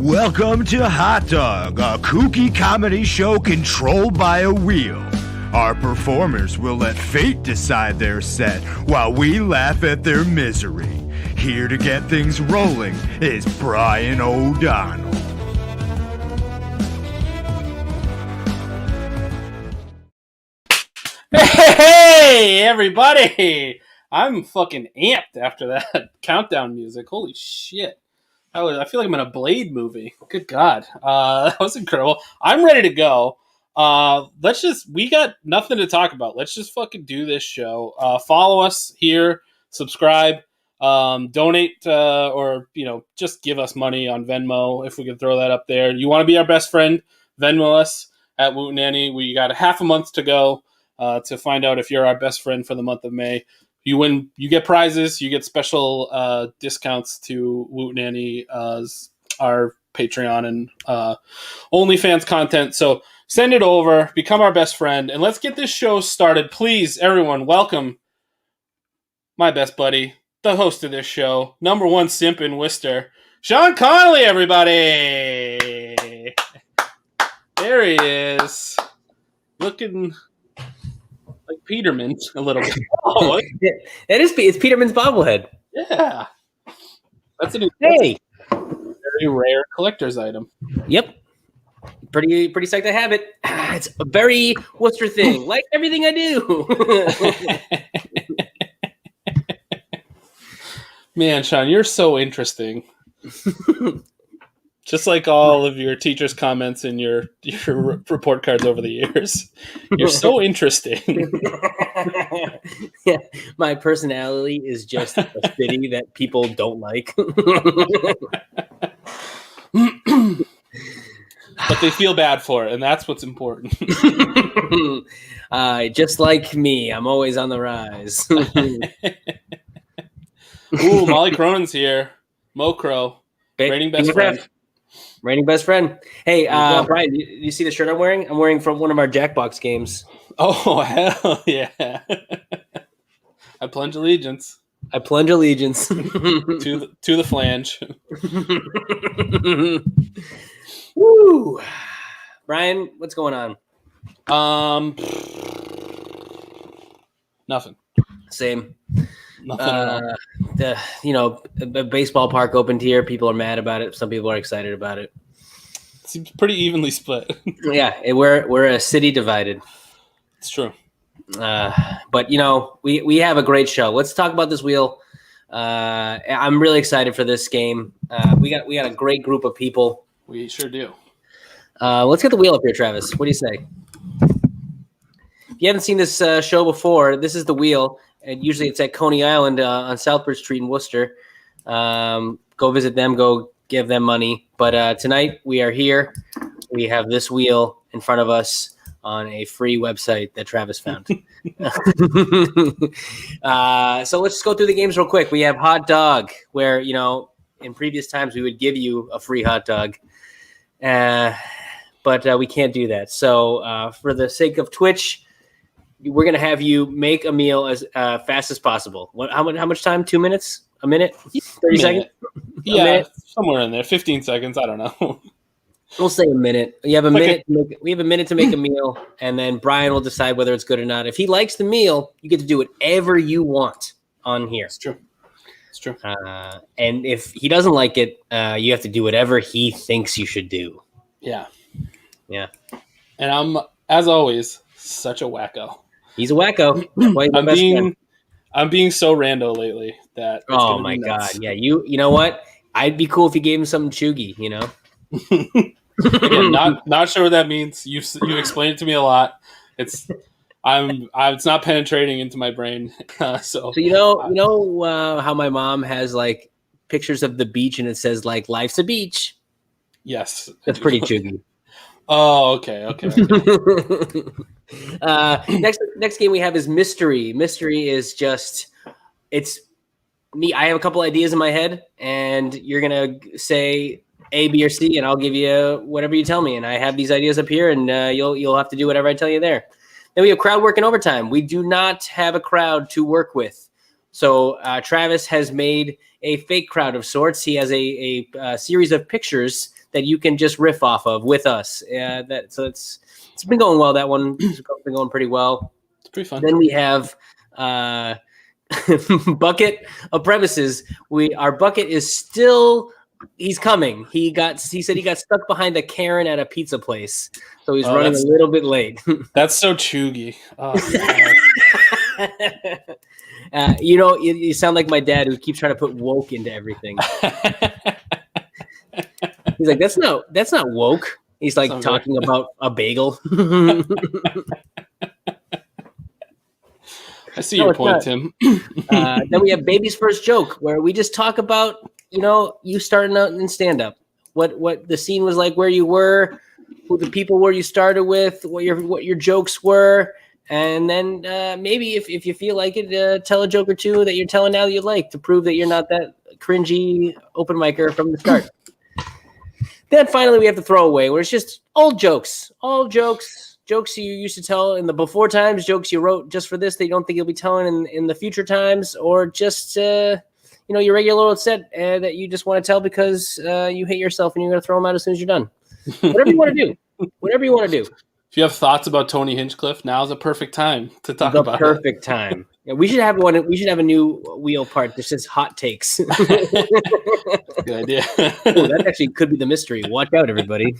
Welcome to Hot Dog, a kooky comedy show controlled by a wheel. Our performers will let fate decide their set while we laugh at their misery. Here to get things rolling is Bryan O'Donnell. Hey, everybody! I'm fucking amped after that countdown music. Holy shit. I feel like I'm in a Blade movie. Good God. That was incredible. I'm ready to go. We got nothing to talk about. Let's just fucking do this show. Follow us here, subscribe, donate, or, just give us money on Venmo if we can throw that up there. You want to be our best friend? Venmo us at Woot Nanny. We got a half a month to go to find out if you're our best friend for the month of May. You win. You get prizes. You get special discounts to Woot Nanny, our Patreon and OnlyFans content. So send it over. Become our best friend, and let's get this show started. Please, everyone, welcome my best buddy, the host of this show, number one simp in Worcester, Shaun Connolly. Everybody, there he is, looking like Peterman a little bit. Oh, it's Peterman's bobblehead. Yeah, that's a new, hey, very rare collector's item. Yep, pretty psyched to have it. It's a very Worcester thing, like everything I do. Man, Shaun, you're so interesting. Just like all of your teachers' comments in your report cards over the years. You're so interesting. Yeah, my personality is just a city that people don't like. But they feel bad for it, and that's what's important. Just like me, I'm always on the rise. Ooh, Molly Cronin's here. Mocro. Rating best friend. Rating best friend. Hey, go. Bryan, you see the shirt I'm wearing? I'm wearing from one of our Jackbox games. Oh, hell yeah. I plunge allegiance. I plunge allegiance. to the flange. Woo! Bryan, what's going on? Nothing. Same. Nothing at all. The baseball park opened here. People are mad about it. Some people are excited about it. Seems pretty evenly split. Yeah, we're a city divided. It's true. But we have a great show. Let's talk about this wheel. I'm really excited for this game. We got a great group of people. We sure do. Let's get the wheel up here, Travis. What do you say? If you haven't seen this show before, this is the wheel. And usually it's at Coney Island on Southbridge Street in Worcester. Go visit them. Go give them money. But tonight we are here. We have this wheel in front of us on a free website that Travis found. So let's just go through the games real quick. We have Hot Dog, where, in previous times we would give you a free hot dog. But we can't do that. So for the sake of Twitch, we're going to have you make a meal as fast as possible. How much time? 2 minutes? A minute? 30 seconds? Yeah, minute? Somewhere in there. 15 seconds. I don't know. We'll say a minute. You have a minute. We have a minute to make a meal, and then Bryan will decide whether it's good or not. If he likes the meal, you get to do whatever you want on here. It's true. It's true. And if he doesn't like it, you have to do whatever he thinks you should do. Yeah. Yeah. And I'm, as always, such a wacko. He's a wacko. I'm being so rando lately that. Oh my god! Yeah, you know what? I'd be cool if you gave him something chuggy. Again, not sure what that means. You've explained it to me a lot. It's not penetrating into my brain. So you know how my mom has like pictures of the beach and it says like "Life's a beach." Yes, that's pretty chuggy. Oh, okay. Next game we have is Mystery. Mystery is it's me. I have a couple ideas in my head, and you're gonna say A, B, or C, and I'll give you whatever you tell me. And I have these ideas up here, and you'll have to do whatever I tell you there. Then we have crowd work and overtime. We do not have a crowd to work with, so Travis has made a fake crowd of sorts. He has a series of pictures that you can just riff off of with us. So it's been going well. That one has been going pretty well. It's pretty fun. Then we have bucket of premises. Our bucket is still. He's coming. He said he got stuck behind a Karen at a pizza place, so he's running a little bit late. That's so chuggy. Oh, you sound like my dad, who keeps trying to put woke into everything. He's like, that's not woke. He's like talking about a bagel. I see your point, Tim. Then we have Baby's First Joke, where we just talk about, you starting out in stand-up, what the scene was like, where you were, who the people were you started with, what your jokes were, and then maybe if you feel like it, tell a joke or two that you're telling now that you like, to prove that you're not that cringy open micer from the start. Then finally we have the throwaway, where it's just old jokes, jokes you used to tell in the before times, jokes you wrote just for this that you don't think you'll be telling in the future times, or just your regular old set that you just want to tell because you hate yourself and you're going to throw them out as soon as you're done. Whatever you want to do. Whatever you want to do. If you have thoughts about Tony Hinchcliffe, now's a perfect time to talk about it. Perfect time. Yeah, we should have one. We should have a new wheel part that says hot takes. Good idea. Ooh, that actually could be the mystery. Watch out, everybody.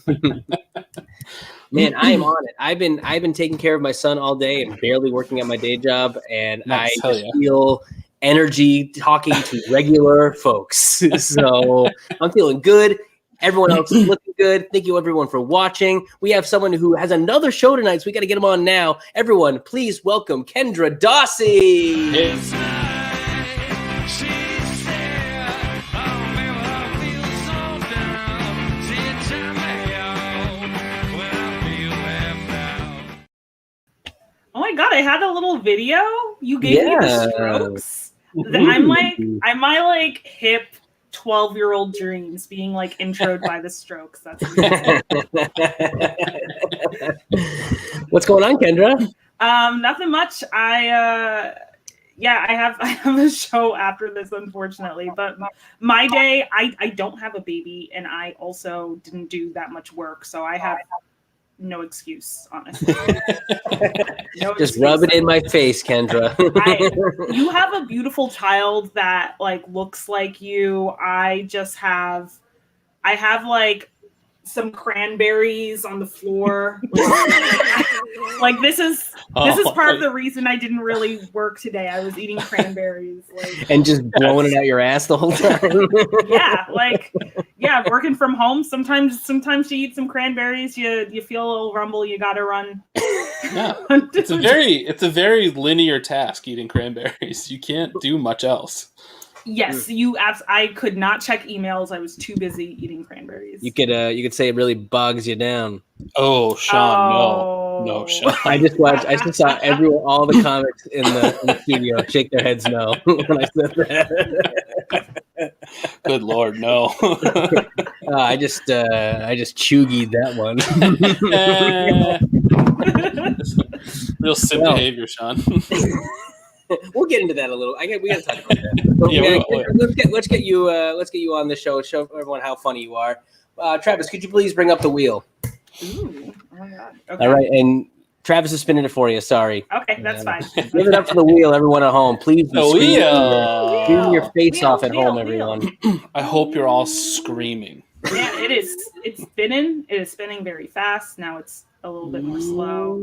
Man, I am on it. I've been taking care of my son all day and barely working at my day job, and nice. I just feel energy talking to regular folks. So I'm feeling good. Everyone else is looking good. Thank you, everyone, for watching. We have someone who has another show tonight, so we got to get him on now. Everyone, please welcome Kendra Dossie. Oh my god, I had a little video. You gave me the strokes. I'm my hip 12-year-old dreams being like introed by the strokes. That's amazing. What's going on, Kendra? Nothing much. I have a show after this, unfortunately. But my day, I don't have a baby, and I also didn't do that much work, so I have no excuse, honestly. Just rub it in my face, Kendra. You have a beautiful child that like looks like you. I have like some cranberries on the floor. Like this is part of the reason I didn't really work today. I was eating cranberries, and just blowing it out your ass the whole time. Working from home. Sometimes you eat some cranberries, you feel a little rumble, you gotta run. Yeah. It's a very linear task eating cranberries. You can't do much else. Yes, I could not check emails. I was too busy eating cranberries. You could say it really bogs you down. Oh, Shaun, no, Shaun. I just saw all the comics in the studio shake their heads no when I said that. Good Lord, no. I just chuggied that one. Real simp behavior, Shaun. We'll get into that a little. We got to talk about that. Let's get you on the show. Show everyone how funny you are. Travis, could you please bring up the wheel? Ooh, oh my god. Okay. All right, and Travis is spinning it for you. Sorry. Okay, that's fine. Give it up for the wheel, everyone at home. Please be screaming your face off at home, everyone. I hope you're all screaming. Yeah, it is. It's spinning. It is spinning very fast. Now it's a little bit more slow.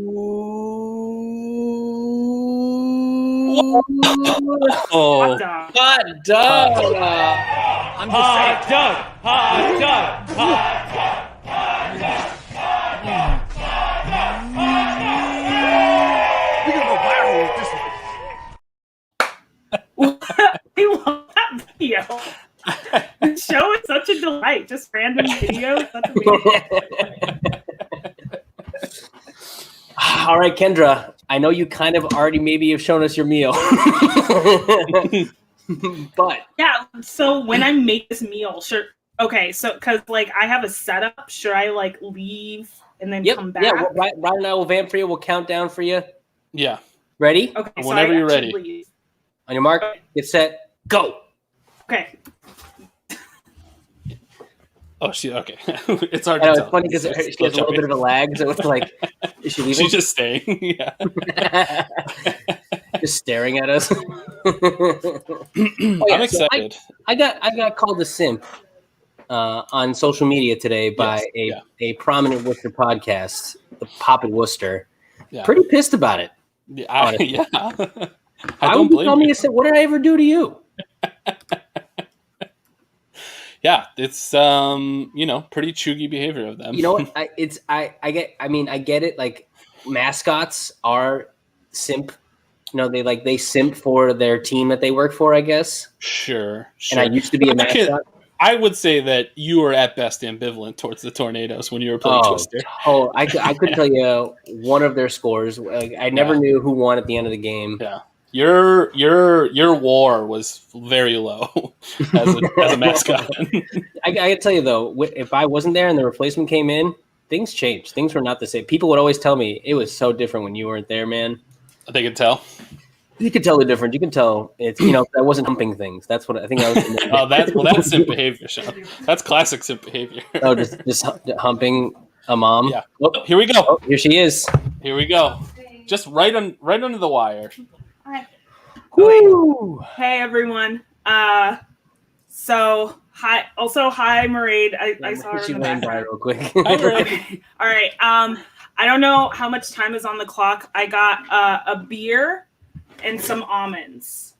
Oh, hot dog. Hot dog. I'm just saying. Hot dog. Hot dog. Hot dog. I love that video. The show is such a delight. Just random videos. Such amazing. All right, Kendra. I know you kind of already maybe have shown us your meal. But yeah, so when I make this meal, sure. Okay, so because like I have a setup, should I like leave and then come back? Yeah, Ryan and I will vamp for you. We'll count down for you. Yeah. Ready? Okay. Whenever you're ready. Leave. On your mark, get set, go. Okay. Oh, okay. It's hard to tell. It's funny because she has a little bit of a lag, so it's like, is she leaving? She's just staying. Yeah. Just staring at us. I'm excited. So I got called a simp on social media today by a prominent Worcester podcast, the Poppin' Worcester. Yeah. Pretty pissed about it. Yeah. I don't blame you. What did I ever do to you? Yeah, it's pretty chuggy behavior of them. You know what? I get it. Like mascots are simp. You know, they simp for their team that they work for, I guess. Sure. And I used to be a mascot. I would say that you were at best ambivalent towards the Tornadoes when you were playing Twister. Oh, I could tell you one of their scores. Like, I never knew who won at the end of the game. Yeah. Your war was very low as a mascot. I gotta tell you though, if I wasn't there and the replacement came in, things changed. Things were not the same. People would always tell me it was so different when you weren't there, man. They could tell. You could tell the difference. You can tell it's I wasn't humping things. That's what I think I was. That's simp behavior, Shaun. That's classic simp behavior. Oh, just humping a mom. Yeah. Oh, here we go. Oh, here she is. Here we go. Just right under the wire. Hi. Woo. Hey everyone. So hi. Also hi, Mairead. I saw her she in the ran background. by real quick. Hi, Mairead. Okay. All right. I don't know how much time is on the clock. I got a beer and some almonds.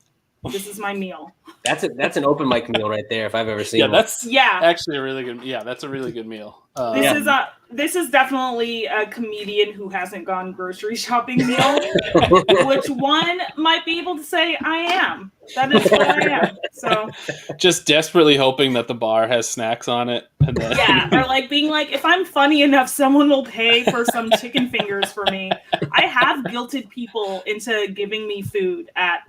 This is my meal. That's an open mic meal right there if I've ever seen Yeah, one. that's Yeah. actually a really good. Yeah, that's a really good meal. This is definitely a comedian who hasn't gone grocery shopping meal, which one might be able to say I am. That is what I am. So just desperately hoping that the bar has snacks on it, and then yeah, or like being like, if I'm funny enough, someone will pay for some chicken fingers for me. I have guilted people into giving me food at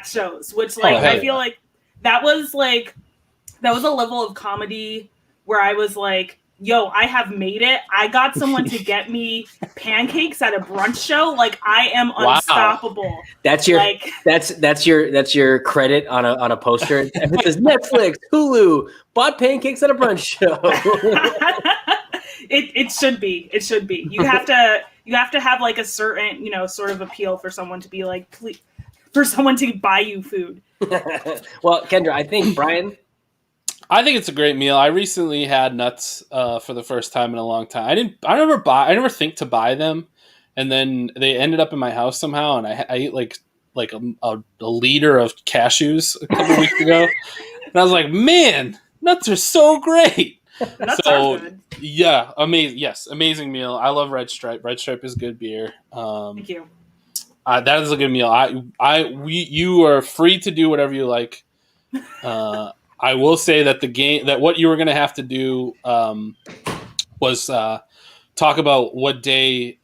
shows, which like I feel like that was a level of comedy where I was like, yo, I have made it. I got someone to get me pancakes at a brunch show. Like I am unstoppable. That's your that's your credit on a poster. It says Netflix, Hulu, bought pancakes at a brunch show. It should be. It should be. You have to have like a certain, sort of appeal for someone to be like, please, for someone to buy you food. Well, Kendra, I think Bryan. I think it's a great meal. I recently had nuts for the first time in a long time. I never think to buy them, and then they ended up in my house somehow, and I ate like a liter of cashews a couple weeks ago, and I was like, man, nuts are so great. Nuts are good. Yeah, amazing meal. I love Red Stripe. Red Stripe is good beer. Thank you. That is a good meal. You are free to do whatever you like. I will say that what you were going to have to do was talk about what day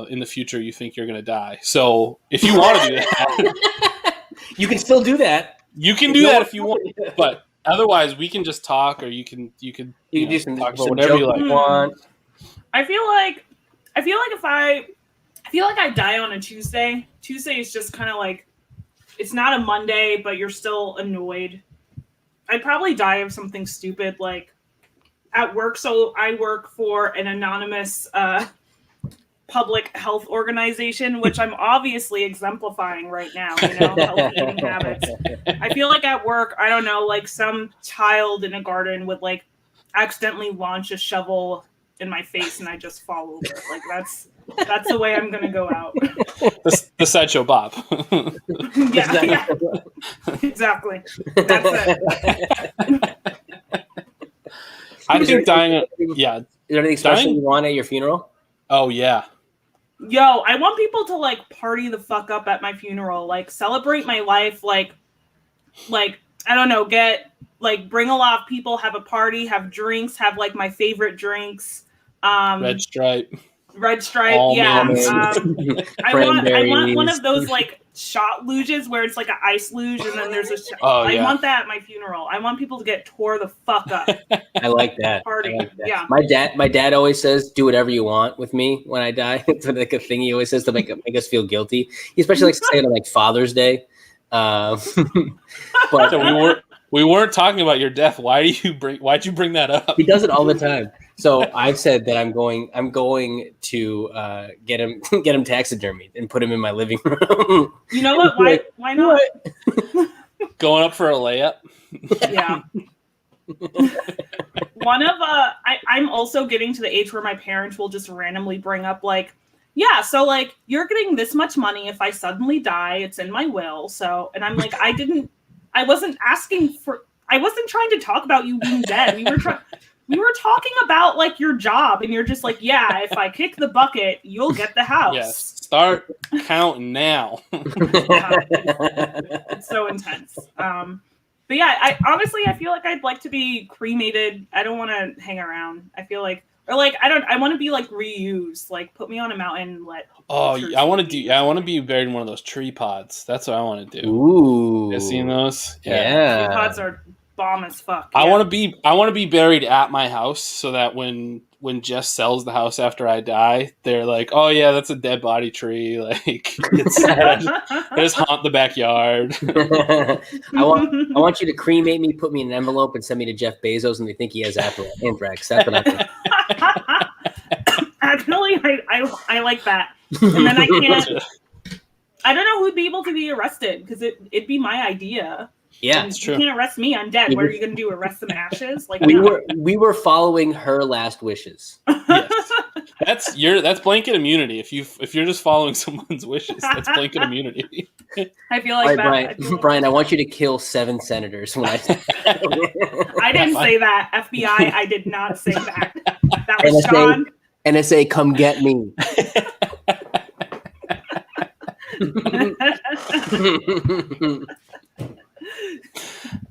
in the future you think you're going to die. So if you want to do that, you can still do that. You can do that if you want, but otherwise we can just talk, or you can do some talk about whatever you like. Want. I feel like if I die on a Tuesday. Tuesday is just kind of like, it's not a Monday, but you're still annoyed. I'd probably die of something stupid like at work. So I work for an anonymous public health organization, which I'm obviously exemplifying right now, healthy eating habits. I feel like at work, I don't know, like some child in a garden would like accidentally launch a shovel in my face and I just fall over. Like that's the way I'm going to go out. The Sideshow Bob. yeah. Exactly. That's it. I think dying. Yeah. Is there anything special you want at your funeral? Oh yeah. Yo, I want people to like party the fuck up at my funeral, like celebrate my life, like I don't know, bring a lot of people, have a party, have drinks, have like my favorite drinks. Red Stripe, yeah. I want one Cranberries. of those like shot luges where it's like an ice luge and then there's a shot. I want that at my funeral. I want people to get tore the fuck up. I like that. Party. Like that. Yeah. My dad always says, do whatever you want with me when I die. It's like a thing he always says to make us feel guilty. He especially likes to say it on like Father's Day. But so we weren't talking about your death. Why'd you bring that up? He does it all the time. So I've said that I'm going to get him taxidermied and put him in my living room. You know what? Why not? Going up for a layup? Yeah. I'm also getting to the age where my parents will just randomly bring up like, yeah, so like you're getting this much money if I suddenly die. It's in my will. So, and I'm like, I wasn't trying to talk about you being dead. We were talking about like your job, and you're just like, yeah, if I kick the bucket, you'll get the house. Yes, start counting now. It's so intense. But yeah, I feel like I'd like to be cremated. I don't want to hang around. I feel like, or like, I want to be like reused. Like, put me on a mountain and let. Oh, I want to be buried in one of those tree pods. That's what I want to do. Ooh, you seen those? Yeah. Tree pods are bomb as fuck. I want to be buried at my house so that when Jess sells the house after I die, they're like, oh yeah, that's a dead body tree. Like I just haunt the backyard. I want you to cremate me, put me in an envelope, and send me to Jeff Bezos, and they think he has anthrax. That's what I think. Actually, I like that. And then I don't know who'd be able to be arrested because it'd be my idea. Yeah, it's true. You can't arrest me. I'm dead. What are you going to do? Arrest some ashes? Like we were following her last wishes. Yes. That's blanket immunity. If you're just following someone's wishes, that's blanket immunity. I feel All like right, that. Brian. Brian, I want you to kill 7 senators. When I didn't say that. FBI, I did not say that. That was NSA, Shaun. NSA, come get me.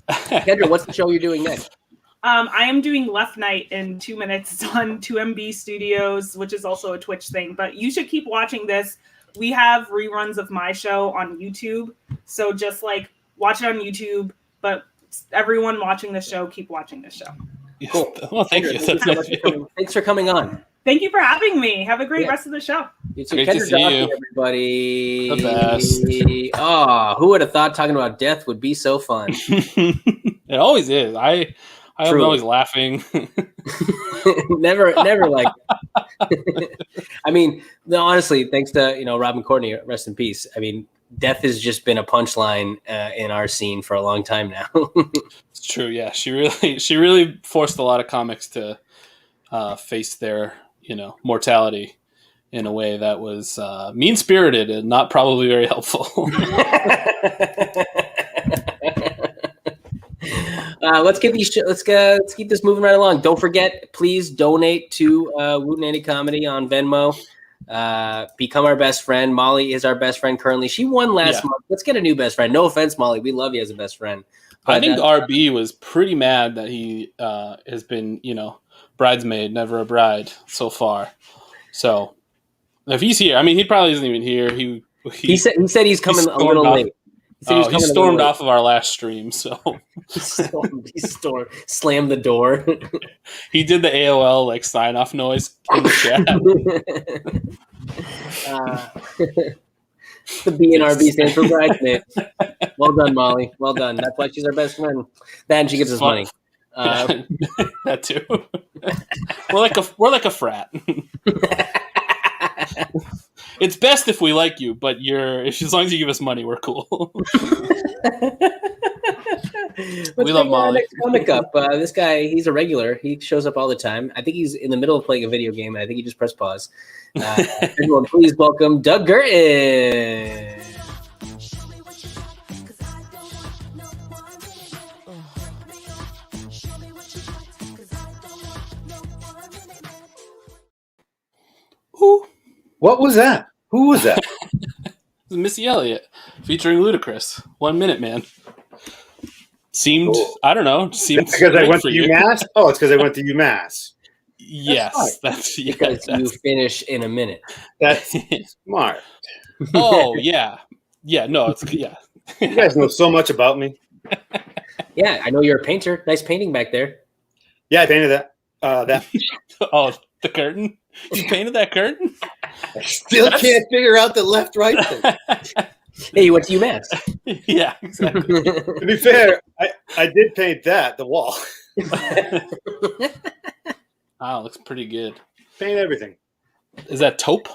Kendra, what's the show you're doing next? I am doing Left Night in 2 minutes. It's on 2MB Studios, which is also a Twitch thing. But you should keep watching this. We have reruns of my show on YouTube. So just like watch it on YouTube. But everyone watching the show, keep watching the show. Cool. Well, thank you. Thanks for coming on. Thank you for having me. Have a great rest of the show. You too. Great to Kendra see Dawson, you. everybody. The best. Oh, who would have thought talking about death would be so fun? It always is. I'm Truly. always laughing. never like. I mean, no, honestly, thanks to Robin Courtney, rest in peace. I mean, death has just been a punchline in our scene for a long time now. It's true. Yeah, she really forced a lot of comics to face their mortality in a way that was mean-spirited and not probably very helpful. Let's keep this moving right along. Don't forget, please donate to Woot and Andy Comedy on Venmo. Become our best friend. Molly is our best friend currently. She won last month. Let's get a new best friend. No offense, Molly. We love you as a best friend. But, I think RB was pretty mad that he has been, bridesmaid, never a bride so far. So if he's here, I mean, he probably isn't even here. He said he's coming a little late. He stormed off of our last stream, so he slammed the door. He did the AOL like sign off noise in the chat. The BNRB stands for bridesmaid. Well done, Molly. Well done. That's why she's our best friend. Then she gets us money. That too. We're like a frat. It's best if we like you, but as long as you give us money, we're cool. We love Molly. Next comic up. This guy, he's a regular. He shows up all the time. I think he's in the middle of playing a video game, and I think he just pressed pause. Everyone, please welcome Doug Gurton. What was that? Who was that? Missy Elliott featuring Ludacris. 1 minute, man. Seemed, I don't know. Seemed because I went to UMass? Oh, it's because I went to UMass. Yes. That's because you finish in a minute. That's smart. Oh, yeah. Yeah, no, it's, yeah. You guys know so much about me. Yeah, I know you're a painter. Nice painting back there. Yeah, I painted that. Oh, the curtain? You painted that curtain? I still can't figure out the left-right thing. Hey, you went to UMass. Yeah, exactly. To be fair, I did paint the wall. Wow, looks pretty good. Paint everything. Is that taupe?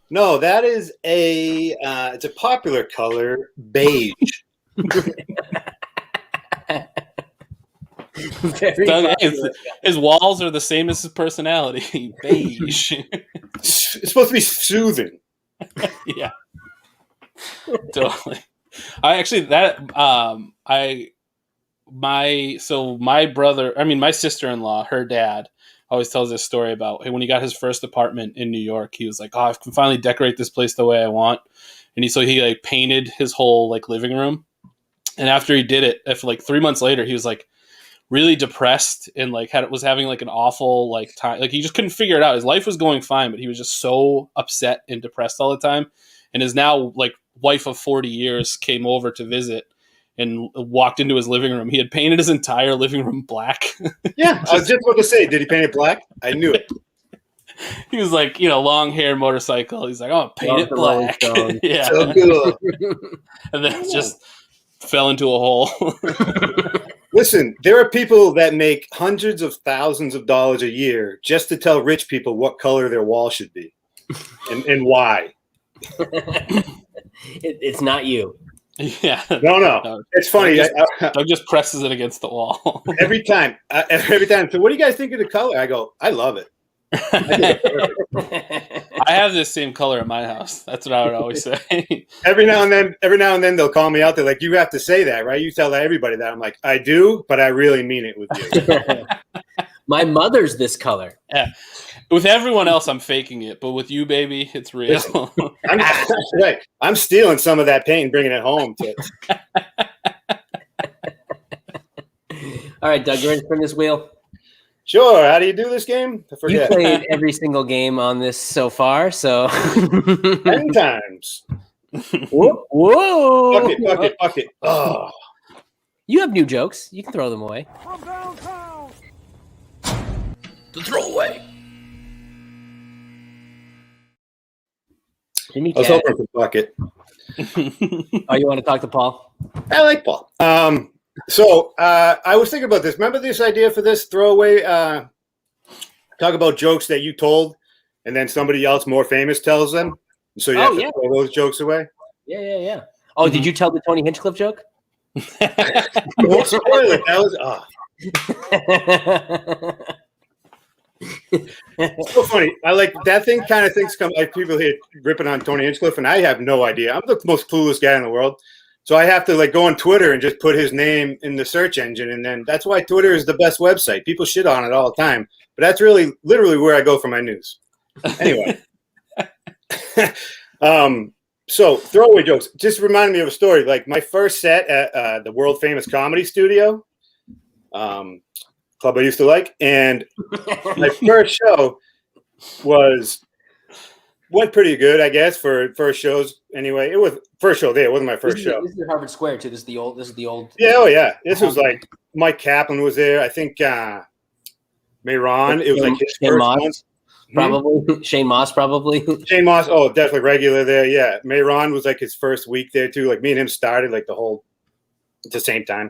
No, that is it's a popular color, beige. His walls are the same as his personality. Beige. It's supposed to be soothing. Yeah. Totally. My sister-in-law, her dad always tells this story about when he got his first apartment in New York. He was like, "Oh, I can finally decorate this place the way I want." And he like painted his whole like living room. And after he did it, after like 3 months later, he was like really depressed and like was having like an awful like time. Like he just couldn't figure it out. His life was going fine, but he was just so upset and depressed all the time. And his now like wife of 40 years came over to visit and walked into his living room. He had painted his entire living room black. Yeah, I was just about to say, did he paint it black? I knew it. He was like, long hair motorcycle. He's like, "Oh, paint it black." Yeah. So cool. And then it just fell into a hole. Listen, there are people that make hundreds of thousands of dollars a year just to tell rich people what color their wall should be and why. It's not you. Yeah. No. It's funny. Doug just presses it against the wall. every time. So what do you guys think of the color? I go, I love it. I have this same color at my house. That's what I would always say. Every now and then they'll call me out. They're like, "You have to say that, right? You tell everybody that." I'm like, "I do, but I really mean it with you." My mother's this color. Yeah. With everyone else, I'm faking it, but with you, baby, it's real. I'm stealing some of that paint and bringing it home. All right, Doug, you ready to spin this wheel? Sure. How do you do this game? I You forget. played every single game on this so far, so 10 times. Whoa! Fuck it. Oh. You have new jokes. You can throw them away. To throw away. Jimmy I was Cat. hoping for bucket. Oh, you want to talk to Paul? I like Paul. So I was thinking about this. Remember this idea for this throwaway? Talk about jokes that you told, and then somebody else more famous tells them. So you have to throw those jokes away. Yeah. Oh, did you tell the Tony Hinchcliffe joke? Don't spoil it. That was it's so funny. I like that thing. Kind of things come like people here ripping on Tony Hinchcliffe, and I have no idea. I'm the most clueless guy in the world. So I have to like go on Twitter and just put his name in the search engine, and then that's why Twitter is the best website. People shit on it all the time, but that's really literally where I go for my news. Anyway, so throwaway jokes just reminded me of a story. Like my first set at the world famous comedy studio, club I used to like, and my first show went pretty good, I guess, for first shows. Anyway, it was first show there. It wasn't my first show. This is Harvard Square too. This is the old. Yeah, oh yeah. This was like Mike Kaplan was there. I think Mayron. It was like his Shane first Moss, one. probably. Shane Moss, probably. Shane Moss. Oh, definitely regular there. Yeah, Mayron was like his first week there too. Like me and him started like at the same time.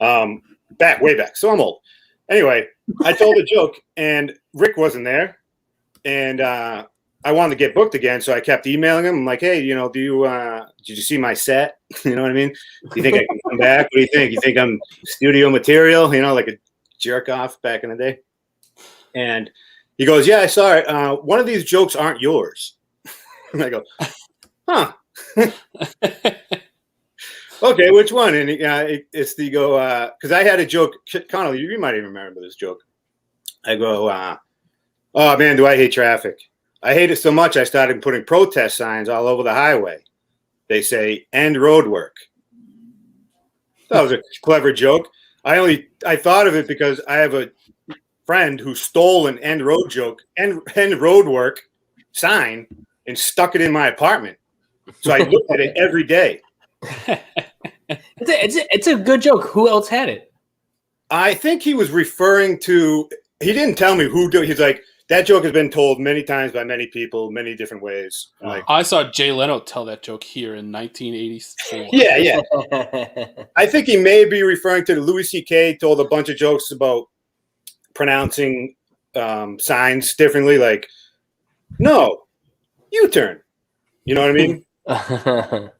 Way back. So I'm old. Anyway, I told a joke and Rick wasn't there, and I wanted to get booked again, so I kept emailing him. I'm like, hey, did you see my set? You know what I mean? Do you think I can come back? What do you think? You think I'm studio material? Like a jerk off back in the day? And he goes, yeah, I saw it. One of these jokes aren't yours. And I go, huh. Okay, which one? And it's because I had a joke. Connolly, you might even remember this joke. I go, oh, man, do I hate traffic. I hate it so much I started putting protest signs all over the highway. They say, end road work. That was a clever joke. I thought of it because I have a friend who stole an end road work sign and stuck it in my apartment. So I looked at it every day. It's a good joke. Who else had it? I think he was referring to, he didn't tell me who did. He's like, that joke has been told many times by many people, many different ways. Like, I saw Jay Leno tell that joke here in 1984. Yeah. I think he may be referring to Louis C.K. told a bunch of jokes about pronouncing signs differently, like, no, U-turn. You know what I mean?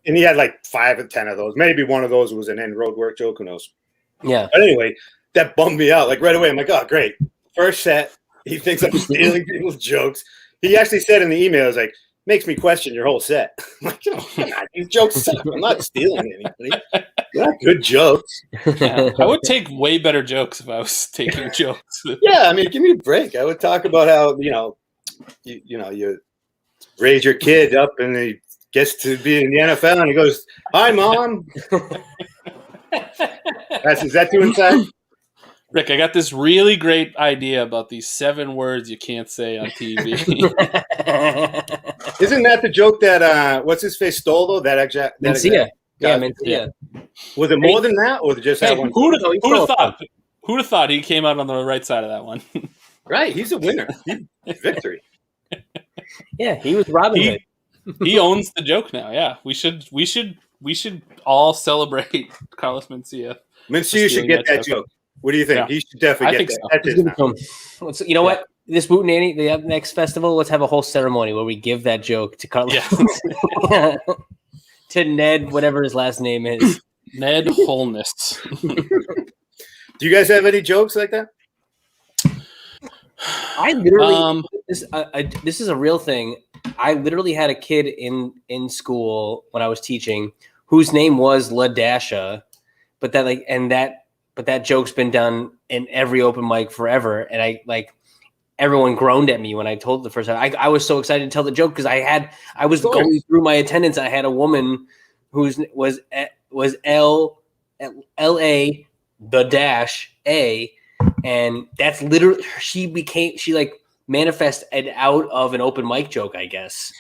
And he had like 5 or 10 of those. Maybe one of those was an end road work joke. Who knows? Yeah. But anyway, that bummed me out. Like right away, I'm like, oh, great. First set. He thinks I'm stealing people's jokes. He actually said in the email, "Is like makes me question your whole set." I'm like, come on, these jokes suck. I'm not stealing anybody. They're not good jokes. Yeah, I would take way better jokes if I was taking jokes. Yeah, I mean, give me a break. I would talk about how you raise your kid up and he gets to be in the NFL and he goes, "Hi, mom." Is that too inside? Rick, I got this really great idea about these 7 words you can't say on TV. Isn't that the joke that what's his face stole though? Mencia. Yeah, Mencia. Was it more than that, or just that one? Who'd have thought? Who'd have thought he came out on the right side of that one? Right, he's a winner. Victory. Yeah, he was Robin Hood. He owns the joke now. Yeah, we should all celebrate Carlos Mencia. Mencia should get that joke. What do you think? Yeah. He should definitely get that. So. You know what? This Boot Nanny, the next festival, let's have a whole ceremony where we give that joke to Carlos. Yeah. To Ned, whatever his last name is. Ned Wholeness. Do you guys have any jokes like that? I literally this is a real thing. I literally had a kid in school when I was teaching whose name was LaDasha, but that joke's been done in every open mic forever, and I like everyone groaned at me when I told it the first time. I was so excited to tell the joke because I was going through my attendance. I had a woman whose was LA the dash A, and that's literally she like manifested out of an open mic joke, I guess.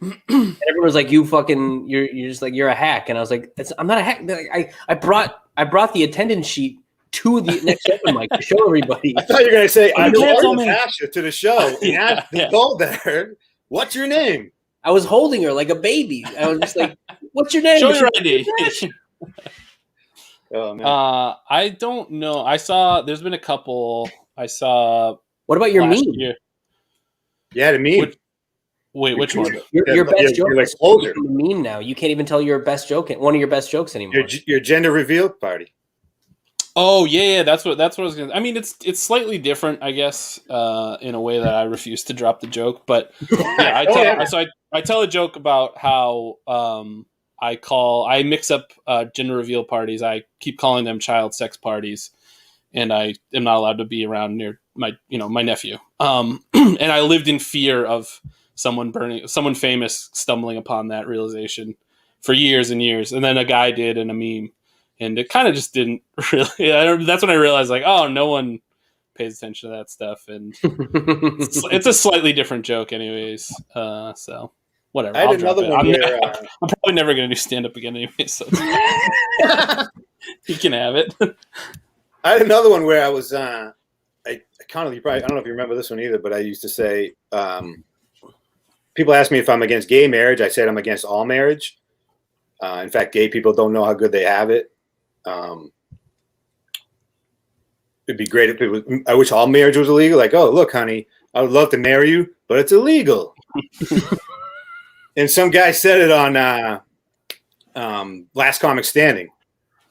And everyone was like, you're just like, you're a hack. And I was like, I'm not a hack. Like, I brought the attendance sheet to the next open mic to show everybody. I thought you were going to say, I can't tell brought me. Natasha to the show. And told her, what's your name? I was holding her like a baby. I was just like, what's your name? Show your ID. Oh, man. I don't know. There's been a couple. I saw. What about your last meme? year. Yeah, to me. Which one? Your best joke you're like is older. a meme now. You can't even tell your best joke, one of your best jokes anymore. Your gender reveal party. Oh yeah, that's what I was gonna. I mean, it's slightly different, I guess, in a way that I refuse to drop the joke. But yeah, I tell a joke about how I mix up gender reveal parties. I keep calling them child sex parties, and I am not allowed to be around near my nephew. And I lived in fear of someone famous stumbling upon that realization for years and years. And then a guy did in a meme, and it kind of just didn't really. That's when I realized, like, oh, no one pays attention to that stuff, and it's a slightly different joke, anyways. So whatever. I had another one where I'm probably never going to do stand up again, anyway. So you can have it. I had another one where I was Connolly, I don't know if you remember this one either, but I used to say, people ask me if I'm against gay marriage. I said I'm against all marriage. In fact, gay people don't know how good they have it. It'd be great if it was. I wish all marriage was illegal. Like, oh, look, honey, I would love to marry you, but it's illegal. And some guy said it on Last Comic Standing.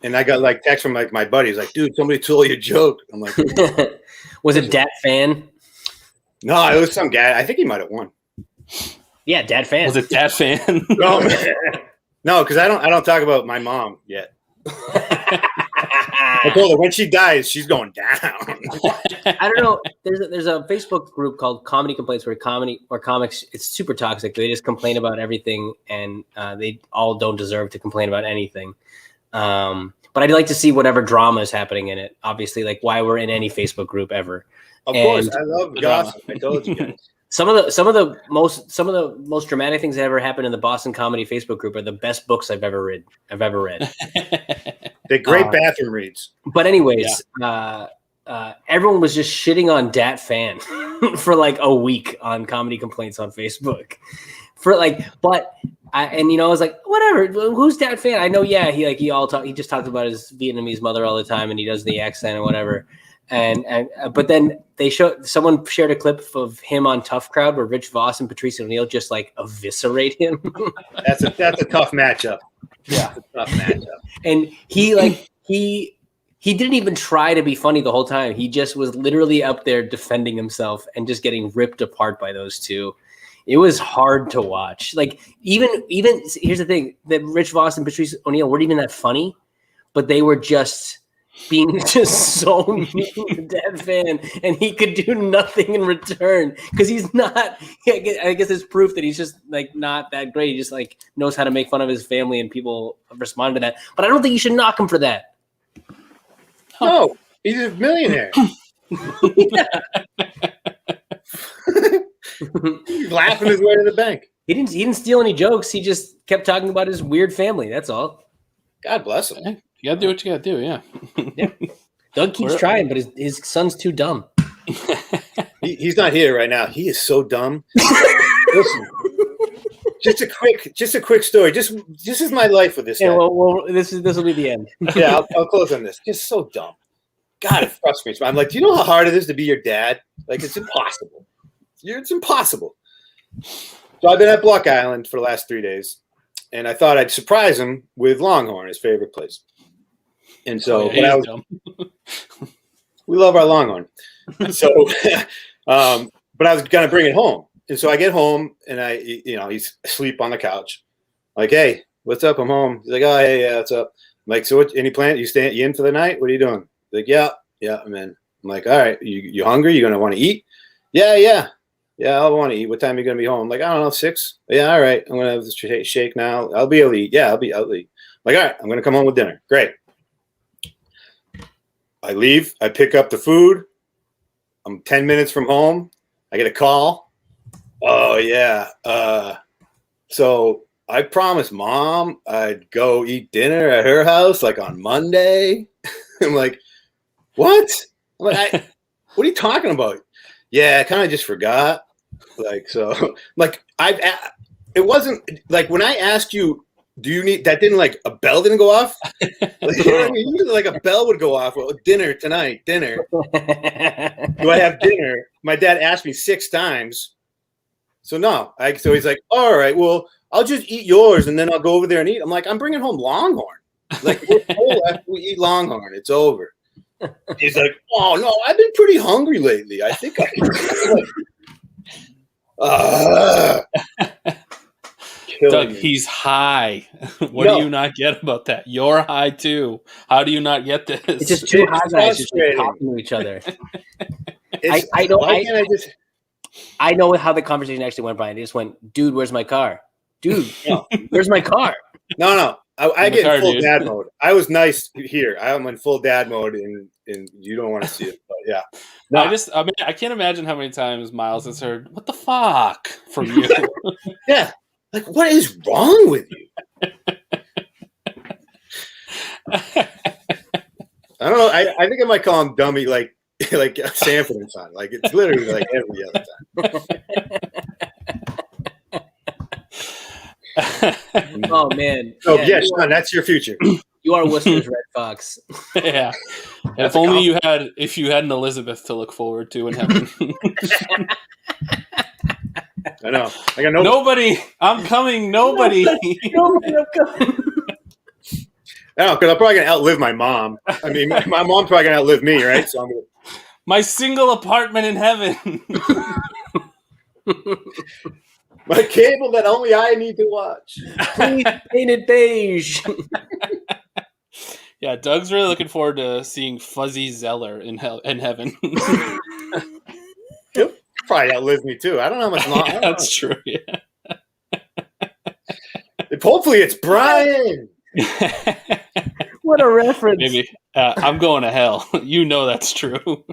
And I got like text from like my buddies, like, dude, somebody told you a joke. I'm like, was it Dat Fan? No, it was some guy. I think he might have won. Yeah, Dat Fan. Was it Dat Fan? No, because I don't talk about my mom yet. I told her when she dies, she's going down. I don't know. There's a Facebook group called Comedy Complaints where comics. It's super toxic. They just complain about everything, and they all don't deserve to complain about anything. But I'd like to see whatever drama is happening in it. Obviously, like why we're in any Facebook group ever. Of course, I love gossip. I told you guys. Some of the most dramatic things that ever happened in the Boston Comedy Facebook group are the best books I've ever read. They're great bathroom reads. But anyways, everyone was just shitting on Dat Fan for like a week on Comedy Complaints on Facebook. I was like, whatever. Who's Dat Fan? I know. Yeah, he just talks about his Vietnamese mother all the time, and he does the accent or whatever. But then someone shared a clip of him on Tough Crowd where Rich Voss and Patrice O'Neill just like eviscerate him. That's a tough matchup. Yeah, it's a tough matchup. And he didn't even try to be funny the whole time. He just was literally up there defending himself and just getting ripped apart by those two. It was hard to watch. Like even here's the thing, that Rich Voss and Patrice O'Neill weren't even that funny, but they were just being just so mean to Dat Fan, and he could do nothing in return because he's not. I guess it's proof that he's just like not that great. He just like knows how to make fun of his family, and people respond to that. But I don't think you should knock him for that. No, he's a millionaire. He's laughing his way to the bank. He didn't steal any jokes. He just kept talking about his weird family. That's all. God bless him. You gotta do what you gotta do, yeah. Yeah. Doug keeps trying, but his son's too dumb. He's not here right now. He is so dumb. Listen, just a quick story. This is my life with this guy. Yeah, well, this will be the end. Yeah, I'll close on this. Just so dumb. God, it frustrates me. I'm like, do you know how hard it is to be your dad? Like, it's impossible. It's impossible. So I've been at Block Island for the last 3 days, and I thought I'd surprise him with Longhorn, his favorite place. And so we love our Longhorn. So, but I was gonna bring it home, and so I get home, and he's asleep on the couch. Like, hey, what's up? I'm home. He's like, oh, hey, yeah, what's up? I'm like, so what? Any plan? You in for the night? What are you doing? He's like, yeah, I'm in. I'm like, all right, you hungry? You gonna want to eat? Yeah. I want to eat. What time are you gonna be home? I'm like, I don't know, 6. Yeah, all right. I'm gonna have this shake now. I'll be able to eat. Yeah, I'll to eat. I'm like, all right, I'm gonna come home with dinner. Great. I leave. I pick up the food. I'm 10 minutes from home. I get a call. Oh yeah. So I promised Mom I'd go eat dinner at her house like on Monday. I'm like, what? I'm like, what are you talking about? Yeah, I kind of just forgot. Like, so, like, it wasn't like when I asked you, do you need that? Didn't like a bell didn't go off? Like, you know what I mean? Usually, like a bell would go off. Well, dinner tonight, dinner. Do I have dinner? My dad asked me 6 times. So no, so he's like, all right, well, I'll just eat yours and then I'll go over there and eat. I'm like, I'm bringing home Longhorn. Like, we're full after we eat Longhorn. It's over. He's like, oh no, I've been pretty hungry lately. I think I can. Doug, he's high. What do you not get about that? You're high too. How do you not get this? It's just two high guys just talking to each other. I know how the conversation actually went, Brian. They just went, dude, where's my car? Dude, where's my car? No. I get in full dad mode. I was nice here. I'm in full dad mode, and you don't want to see it. But yeah. No, I can't imagine how many times Miles has heard, what the fuck from you? Yeah. Like, what is wrong with you? I don't know. I think I might call him dummy, like Sanford and Son. Like, it's literally like every other time. Oh man! Oh yeah, Shaun, that's your future. You are Worcester's Red Fox. Yeah. If only you had an Elizabeth to look forward to in heaven. I know. I got nobody. I'm coming. Nobody. Nobody, I'm coming. No, because I'm probably gonna outlive my mom. I mean, my mom's probably gonna outlive me, right? So I'm gonna. My single apartment in heaven. My cable that only I need to watch. Please paint it beige. Yeah, Doug's really looking forward to seeing Fuzzy Zeller in heaven. He'll probably outlive me too. I don't know how much longer. Yeah, that's true. Yeah. Hopefully, it's Bryan. What a reference! Maybe I'm going to hell. You know that's true.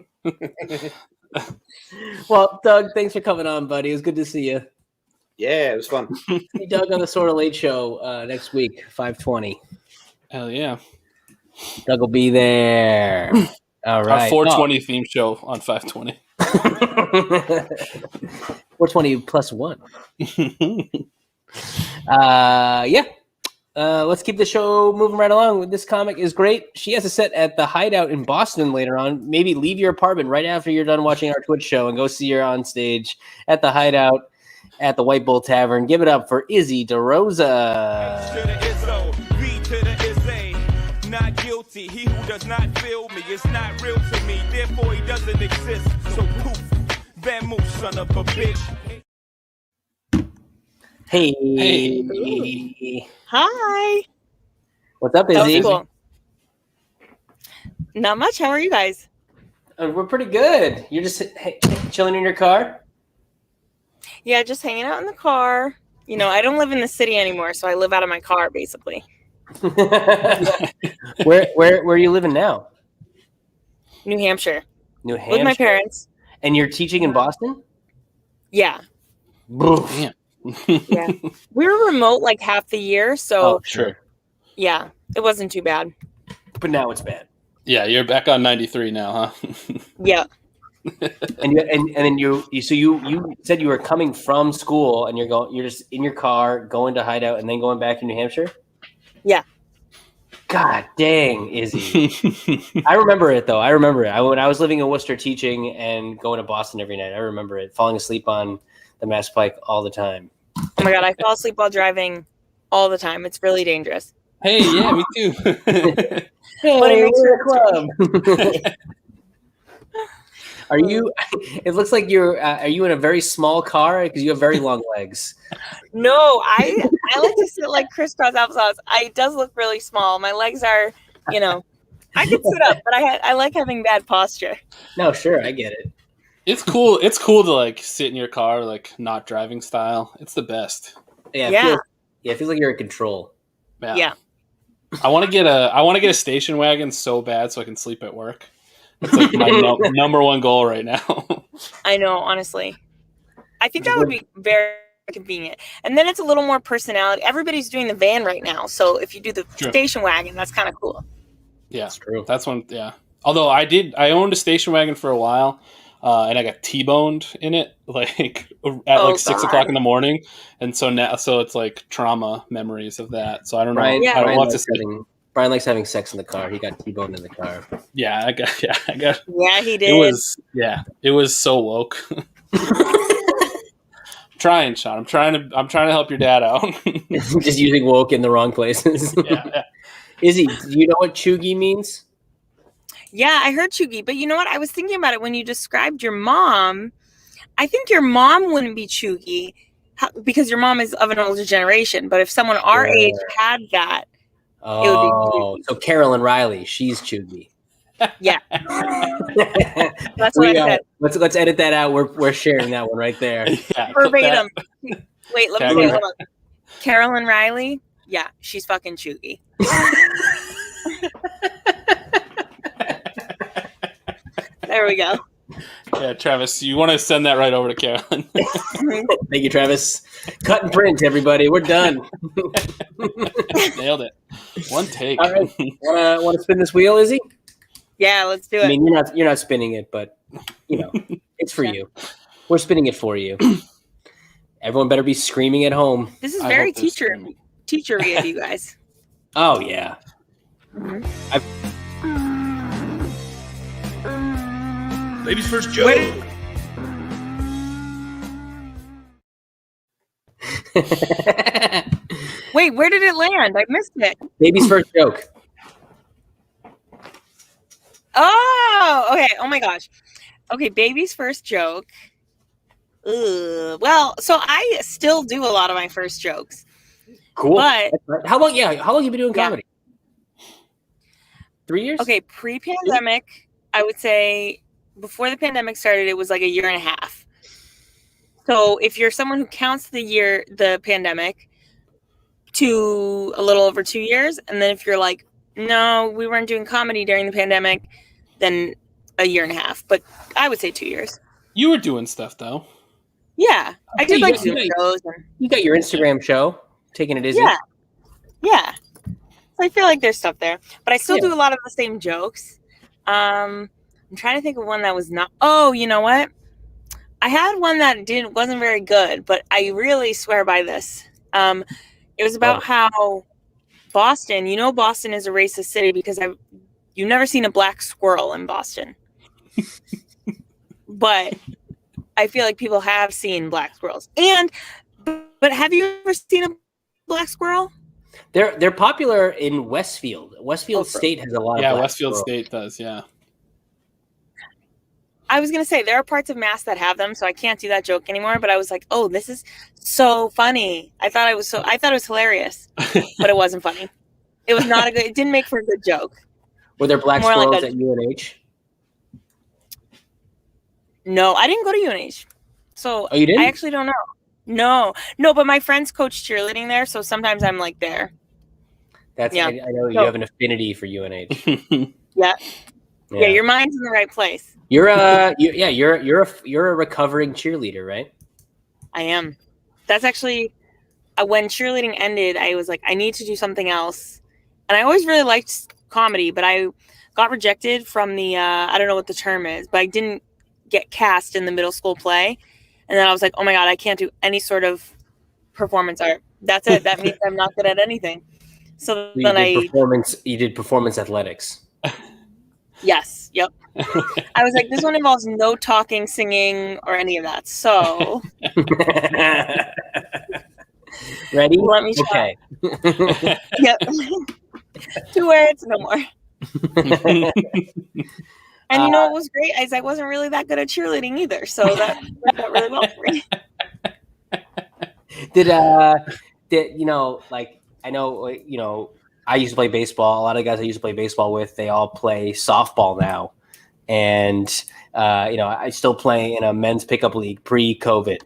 Well, Doug, thanks for coming on, buddy. It was good to see you. Yeah, it was fun. See Doug on the Sort of Late Show next week, 5:20. Hell yeah. Doug will be there. All right. Our 420 theme show on 520. 420 plus 1. Yeah. Let's keep the show moving right along. This comic is great. She has a set at the Hideout in Boston later on. Maybe leave your apartment right after you're done watching our Twitch show and go see her on stage at the Hideout at the White Bull Tavern. Give it up for Izzy DeRosa. Not guilty. He who does not feel me is not real to me. Therefore, he doesn't exist. So poof, Van Moose, son of a bitch. Hey. Hi. What's up, Izzy? Cool. Not much. How are you guys? We're pretty good. You're just chilling in your car? Yeah, just hanging out in the car. You know, I don't live in the city anymore, so I live out of my car, basically. Where are you living now? New Hampshire. New Hampshire. With my parents. And you're teaching in Boston? Yeah. Damn. Yeah. We were remote like half the year, so sure. Yeah, it wasn't too bad. But now it's bad. Yeah, you're back on 93 now, huh? Yeah. And then you said you were coming from school and you're just in your car going to Hideout and then going back to New Hampshire? Yeah. God dang, Izzy. I remember it though. I remember it. When I was living in Worcester teaching and going to Boston every night, I remember it. Falling asleep on the Mass Pike all the time. Oh my God, I fall asleep while driving all the time. It's really dangerous. Hey, yeah, me too. Hey, But it makes we're a club. Are you? It looks like you're. Are you in a very small car? Because you have very long legs. No, I like to sit like crisscross applesauce. It does look really small. My legs are, I can sit up, but I like having bad posture. No, sure, I get it. It's cool. It's cool to like sit in your car, like not driving style. It's the best. Yeah, it feels like you're in control. Yeah. I want to get a station wagon so bad so I can sleep at work. It's like my number one goal right now. I know, honestly. I think that would be very convenient. And then it's a little more personality. Everybody's doing the van right now. So if you do the station wagon, that's kind of cool. Yeah, that's true. That's one. Yeah. Although I owned a station wagon for a while, and I got T-boned in it, like at 6 o'clock in the morning, and so it's like trauma memories of that. So I don't know. I don't want to. Bryan likes having sex in the car. He got T-boned in the car. Yeah, I got. Yeah, he did. It was so woke. Trying, Shaun. I'm trying to help your dad out. Just using woke in the wrong places. Yeah. Izzy, do you know what chuggy means? Yeah, I heard chuggy, but you know what? I was thinking about it when you described your mom. I think your mom wouldn't be chuggy because your mom is of an older generation. But if someone our age had that, it would be chuggy. So Carolyn Riley, she's chuggy. Yeah. That's what I said. Let's edit that out. We're sharing that one right there. Yeah, verbatim. Wait, let me hold on. Carolyn Riley? Yeah, she's fucking chuggy. There we go. Yeah, Travis, you want to send that right over to Carolyn. Thank you, Travis. Cut and print, everybody. We're done. Nailed it. One take. All right. Want to spin this wheel, Izzy? Yeah, let's do it. I mean, you're not spinning it, but it's for you. We're spinning it for you. Everyone better be screaming at home. This is very teachery of you guys. Oh yeah. Ladies first, Joe. Wait, where did it land? I missed it. Baby's first joke. Oh, okay. Oh my gosh. Okay, baby's first joke. Ugh. Well, so I still do a lot of my first jokes. Cool. But how long have you been doing comedy? 3 years? Okay, pre-pandemic, I would say before the pandemic started, it was like a year and a half. So if you're someone who counts the pandemic to a little over 2 years, and then if you're like, no, we weren't doing comedy during the pandemic, then a year and a half. But I would say 2 years. You were doing stuff though. Yeah, I did like Zoom shows. You got your Instagram show, Taking It Easy. Yeah. So I feel like there's stuff there, but I still do a lot of the same jokes. I'm trying to think of one that was not. Oh, you know what? I had one that wasn't very good, but I really swear by this. It was about how Boston. Boston is a racist city because you've never seen a black squirrel in Boston, but I feel like people have seen black squirrels. But have you ever seen a black squirrel? They're popular in Westfield. Westfield State has a lot of black Westfield squirrels. State does, yeah. I was gonna say there are parts of Mass that have them, so I can't do that joke anymore. But I was like, "Oh, this is so funny." I thought it was hilarious, but it wasn't funny. It was not a good. It didn't make for a good joke. Were there black squirrels at UNH? No, I didn't go to UNH, so you didn't? I actually don't know. No, but my friends coach cheerleading there, so sometimes I'm like there. I know you have an affinity for UNH. Yeah, your mind's in the right place. You're a recovering cheerleader, right? I am. That's actually when cheerleading ended. I was like, I need to do something else, and I always really liked comedy, but I got rejected from the I don't know what the term is, but I didn't get cast in the middle school play, and then I was like, oh my god, I can't do any sort of performance art. That's it. That means I'm not good at anything. So you did performance athletics. Yes. Yep. I was like, this one involves no talking, singing, or any of that. So ready? Let me try. Okay. Yep. 2 words, no more. And you know what was great is I wasn't really that good at cheerleading either, so that worked out really well for me. Did you know, like, I know, you know, I used to play baseball. A lot of the guys I used to play baseball with, they all play softball now. And, you know, I still play in a men's pickup league pre-COVID.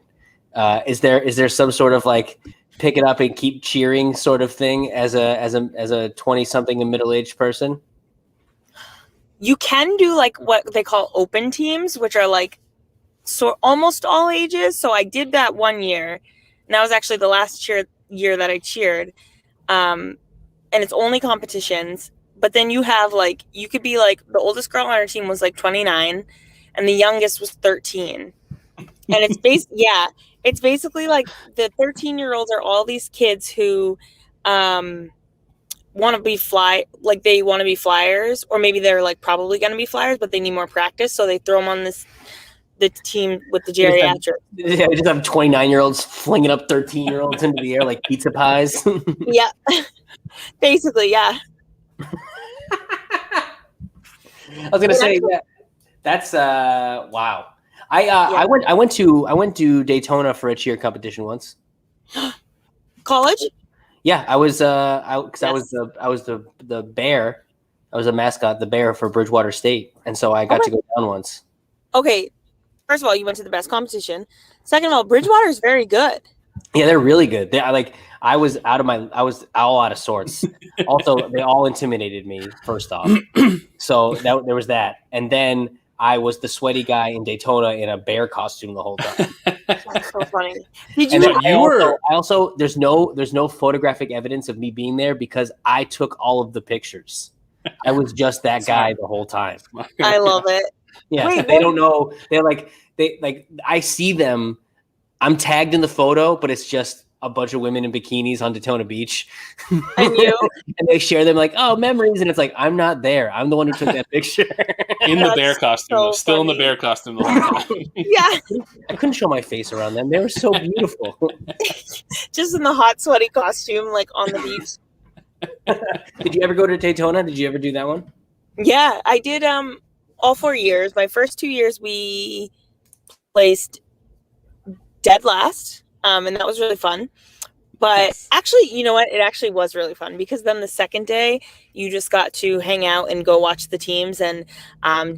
Is there some sort of like pick it up and keep cheering sort of thing as a 20-something and middle-aged person? You can do like what they call open teams, which are like almost all ages. So I did that one year, and that was actually the last year that I cheered. And it's only competitions. But then you have like, you could be like, the oldest girl on our team was like 29, and the youngest was 13. And it's it's basically like the 13-year-olds are all these kids who want to be they want to be flyers, or maybe they're like probably going to be flyers, but they need more practice, so they throw them on the team with the geriatric. Yeah, we just have 29-year-olds flinging up 13-year-olds into the air like pizza pies. Yeah, basically, yeah. I was gonna say that's wow. I went to Daytona for a cheer competition once. College? Yeah, I was I was the bear. I was a mascot, the bear for Bridgewater State, and so I got to go down once. Okay, first of all, you went to the best competition. Second of all, Bridgewater is very good. Yeah, they're really good. I was all out of sorts. Also, they all intimidated me, first off. So there was that. And then I was the sweaty guy in Daytona in a bear costume the whole time. That's so funny. Did you? I also there's no photographic evidence of me being there because I took all of the pictures. I was just that guy the whole time. I love it. Yeah, Wait, they don't know. I see them. I'm tagged in the photo, but it's just a bunch of women in bikinis on Daytona Beach. And you? And they share them like, oh, memories. And it's like, I'm not there. I'm the one who took that picture. In the bear costume, so though. Still in the funny. bear costume the whole time. Yeah. I couldn't show my face around them. They were so beautiful. Just in the hot, sweaty costume, like on the beach. Did you ever go to Daytona? Did you ever do that one? Yeah, I did all 4 years. My first 2 years, we placed dead last, and that was really fun. But actually, you know what? It actually was really fun because then the second day, you just got to hang out and go watch the teams and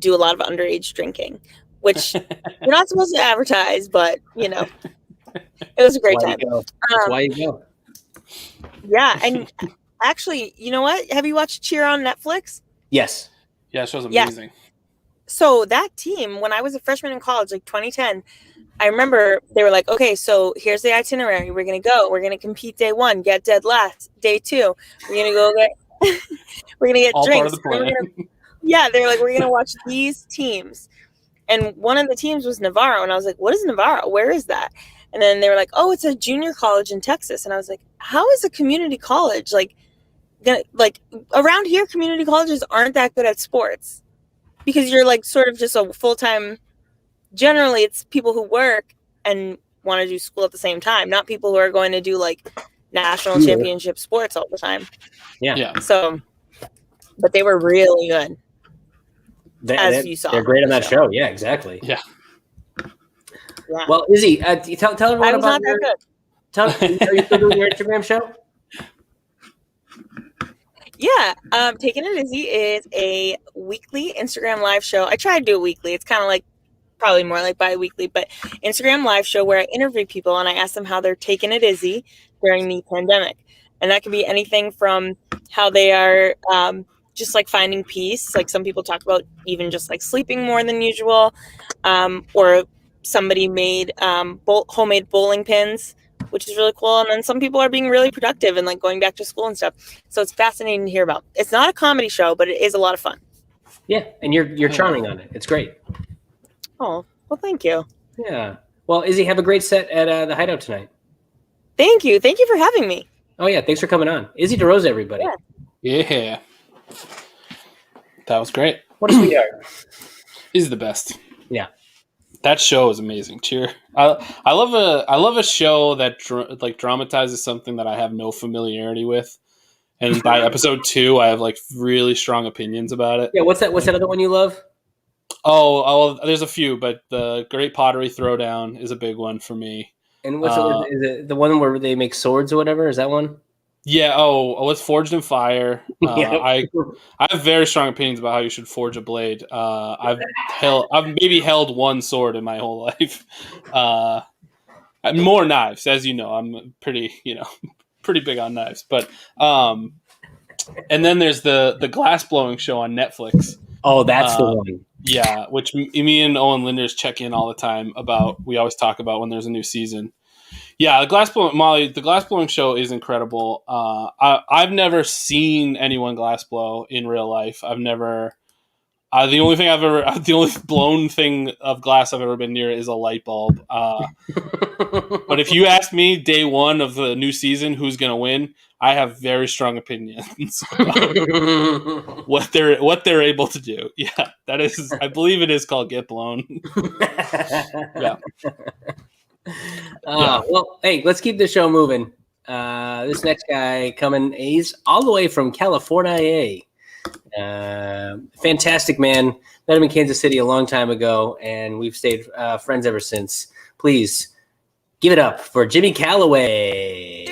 do a lot of underage drinking, which you're not supposed to advertise, but, you know, it was a great time. That's why you go. Yeah, and actually, you know what? Have you watched Cheer on Netflix? Yes. Yeah, it show's amazing. Yeah. So that team, when I was a freshman in college, like 2010, I remember they were like, okay, so here's the itinerary. We're going to go. We're going to compete day 1, get dead last. Day 2, we're going to go we're going to get All drinks. part of the plan. Yeah, they were like, we're going to watch these teams. And one of the teams was Navarro. And I was like, what is Navarro? Where is that? And then they were like, oh, it's a junior college in Texas. And I was like, how is a community college? Like around here, community colleges aren't that good at sports because you're like sort of just a full-time. Generally, it's people who work and want to do school at the same time, not people who are going to do like national championship sports all the time. Yeah. So, but they were really good. As you saw. They're great on that show. Yeah, exactly. Yeah. Well, Izzy, tell everyone I was about not that good. are you still doing your Instagram show? Yeah. Taking It Izzy is a weekly Instagram live show. I try to do it weekly. It's kind of like probably more like bi-weekly, but Instagram live show where I interview people and I ask them how they're taking it Izzy during the pandemic. And that can be anything from how they are just like finding peace. Like some people talk about even just like sleeping more than usual, or somebody made homemade bowling pins, which is really cool. And then some people are being really productive and like going back to school and stuff. So it's fascinating to hear about. It's not a comedy show, but it is a lot of fun. Yeah, and you're charming on it. It's great. Oh, well, thank you. Yeah. Well, Izzy, have a great set at the Hideout tonight. Thank you. Thank you for having me. Oh, yeah. Thanks for coming on. Izzy DeRosa, everybody. Yeah. That was great. What a sweetheart. He's the best. Yeah. That show is amazing. Cheer. I love a show that dramatizes something that I have no familiarity with. And by episode 2, I have like really strong opinions about it. Yeah, what's that other one you love? There's a few, but the Great Pottery Throwdown is a big one for me. And what's is it the one where they make swords or whatever? Is that one? Yeah. It's Forged in Fire. I have very strong opinions about how you should forge a blade. I've maybe held one sword in my whole life. More knives, as you know. I'm pretty big on knives. But and then there's the glass blowing show on Netflix. Oh, that's the one. Yeah, which me and Owen Linders check in all the time about. We always talk about when there's a new season. Yeah, the glass blowing show is incredible. I've never seen anyone glass blow in real life. I've never. The only blown thing of glass I've ever been near is a light bulb. But if you ask me day one of the new season who's going to win, I have very strong opinions about what they're able to do. Yeah, that is. I believe it is called get blown. Yeah. Well, hey, let's keep the show moving. This next guy he's all the way from California. Fantastic man. Met him in Kansas City a long time ago, and we've stayed friends ever since. Please give it up for Jimmy Calloway.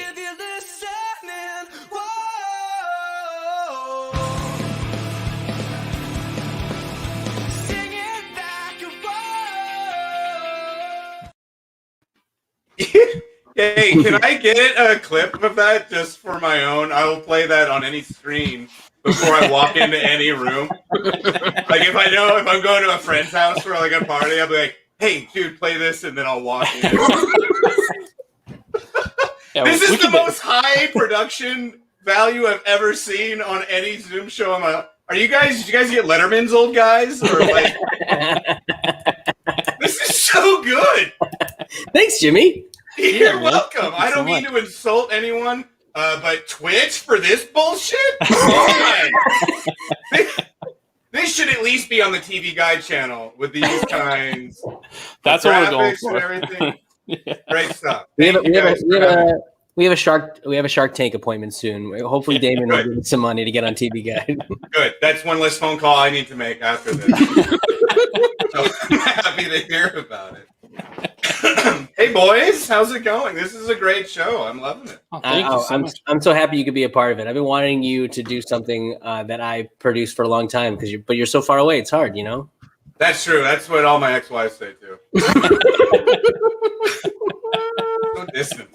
Hey, can I get a clip of that just for my own? I will play that on any screen before I walk into any room. Like if I'm going to a friend's house for like a party, I'll be like, "Hey, dude, play this," and then I'll walk in. This is the most high production value I've ever seen on any Zoom show. Did you guys get Letterman's old guys? Or like, this is so good. Thanks, Jimmy. You're welcome. I don't mean to insult anyone, but Twitch for this bullshit? Come on. They should at least be on the TV Guide channel with these kinds. That's what we're going for. And everything. Yeah. Great stuff. We have a Shark Tank appointment soon. Hopefully, Damon will give us some money to get on TV Guide. Good. That's one less phone call I need to make after this. So I'm happy to hear about it. Hey boys, how's it going? This is a great show. I'm loving it. Oh, thank you so much. I'm so happy you could be a part of it. I've been wanting you to do something that I produced for a long time but you're so far away. It's hard, you know. That's true. That's what all my ex-wives say too. So distant.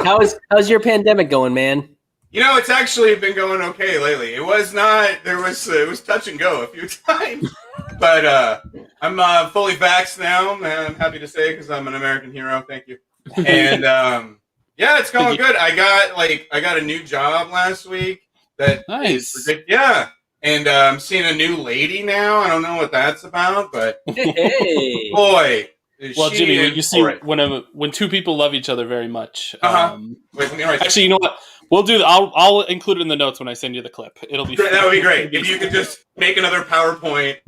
How's your pandemic going, man? It's actually been going okay lately. It was touch and go a few times, but I'm fully vaxxed now. I'm happy to say because I'm an American hero. Thank you. And yeah, it's going good. I got a new job last week. Nice. Yeah, and I'm seeing a new lady now. I don't know what that's about, but hey, boy. Well, Jimmy, you see, when two people love each other very much. Wait, let me write actually, you know what? We'll do that. I'll include it in the notes when I send you the clip. It'll be that would be great if you could just make another PowerPoint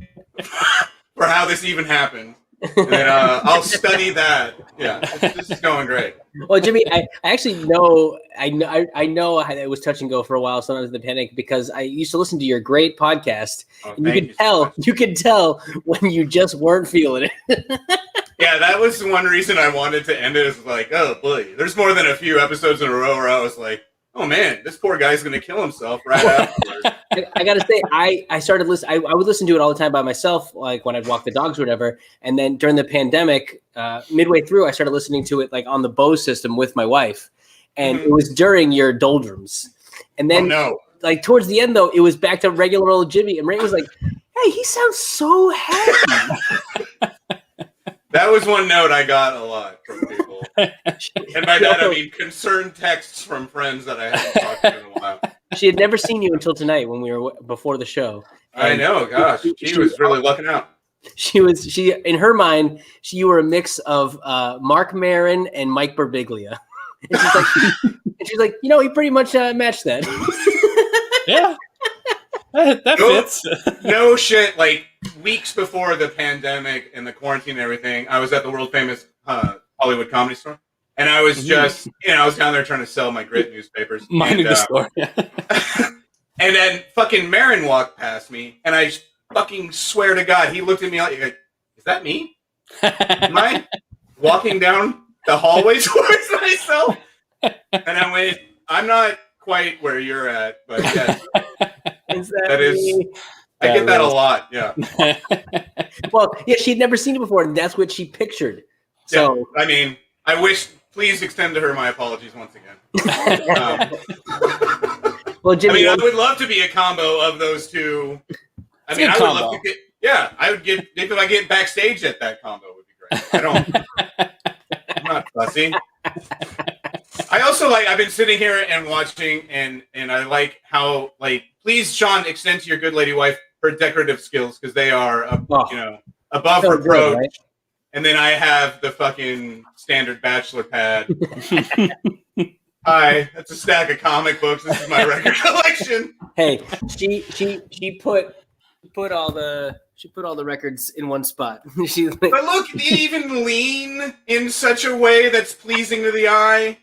for how this even happened, and then I'll study that. Yeah, this is going great. Well, Jimmy, I actually know I know it was touch and go for a while. Sometimes in the panic because I used to listen to your great podcast, and you could tell when you just weren't feeling it. Yeah, that was one reason I wanted to end it. Is like, oh boy, there's more than a few episodes in a row where I was like, oh man, this poor guy's gonna kill himself right afterwards. I gotta say, I started listening. I would listen to it all the time by myself, like when I'd walk the dogs or whatever. And then during the pandemic, midway through, I started listening to it like on the Bose system with my wife, and it was during your doldrums. And then, like towards the end, though, it was back to regular old Jimmy, and Ray was like, "Hey, he sounds so happy." That was one note I got a lot from people. And by that, I mean concerned texts from friends that I haven't talked to in a while. She had never seen you until tonight when we were before the show. I know, gosh. She was really lucking out. She in her mind, you were a mix of Mark Maron and Mike Birbiglia. And she's like, he pretty much matched that. Yeah. That fits. No shit. Like weeks before the pandemic and the quarantine and everything, I was at the world famous Hollywood Comedy Store, and I was just, I was down there trying to sell my Grit newspapers. Minding the store. Yeah. And then fucking Marin walked past me, and I fucking swear to God, he looked at me like, is that me? Am I walking down the hallway towards myself? And I went, I'm not quite where you're at, but yes. That is, I get that a lot, yeah. Well, yeah, she'd never seen it before, and that's what she pictured. So, yeah, I mean, I wish, please extend to her my apologies once again. Well, Jimmy, I would love to be a combo of those two. I would love to get, yeah, I would get, if I get backstage at that combo, it would be great. I'm not fussy. I also I've been sitting here and watching, and I like how, please, Shaun, extend to your good lady wife her decorative skills, because they are, above so reproach. good, right? And then I have the fucking standard bachelor pad. Hi, that's a stack of comic books. This is my record collection. Hey, she put all the records in one spot. But look, they even lean in such a way that's pleasing to the eye.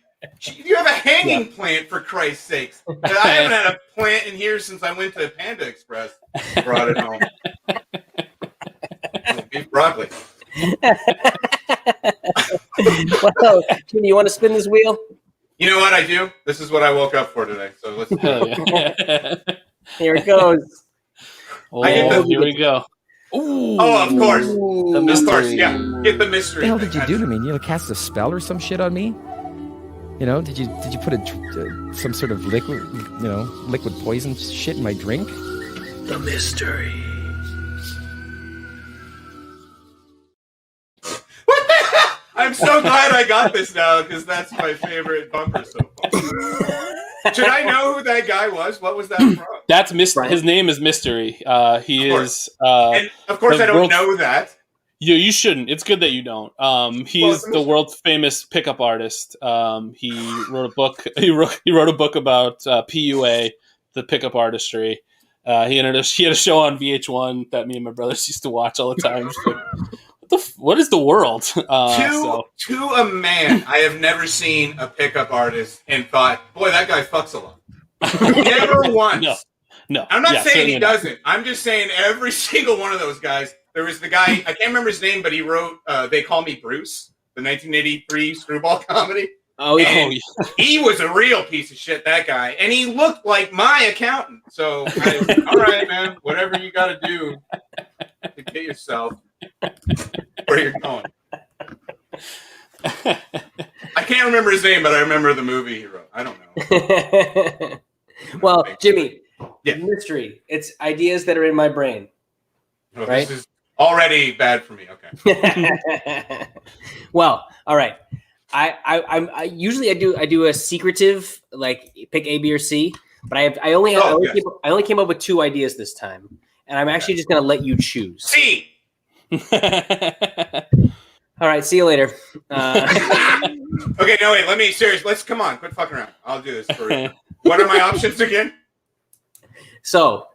You have a hanging plant, for Christ's sakes. I haven't had a plant in here since I went to Panda Express. Brought it home. Beef broccoli. Well, Jimmy, you want to spin this wheel? You know what I do? This is what I woke up for today. So let's do it. Here it goes. Oh, here we go. Ooh. Oh, of course. The mystery. Of course, yeah. Get the mystery. What the hell did you do to me? You cast a spell or some shit on me? Did you put some sort of liquid poison shit in my drink? The mystery. What the hell? I'm so glad I got this now, because that's my favorite bumper so far. Should I know who that guy was? What was that from? That's his name is Mystery. He is. And of course, I don't know that. You shouldn't. It's good that you don't. He's the world famous pickup artist. He wrote a book. He wrote a book about PUA, the pickup artistry. He had a show on VH1 that me and my brothers used to watch all the time. What is the world? To a man, I have never seen a pickup artist and thought, boy, that guy fucks a lot. Never once. No. I'm not saying he doesn't. I'm just saying every single one of those guys. There was the guy, I can't remember his name, but he wrote They Call Me Bruce, the 1983 screwball comedy. Oh, yeah. He was a real piece of shit, that guy. And he looked like my accountant. So, all right, man, whatever you got to do to get yourself where you're going. I can't remember his name, but I remember the movie he wrote. I don't know. Well, Jimmy, mystery. It's ideas that are in my brain. Oh, right? This is already bad for me. Okay. Well, all right. I usually do a secretive, pick A, B, or C, but I only came up with 2 ideas this time, and I'm actually just going to let you choose. C. All right. See you later. Okay. No, wait. Let's come on. Quit fucking around. I'll do this for you. What are my options again? So,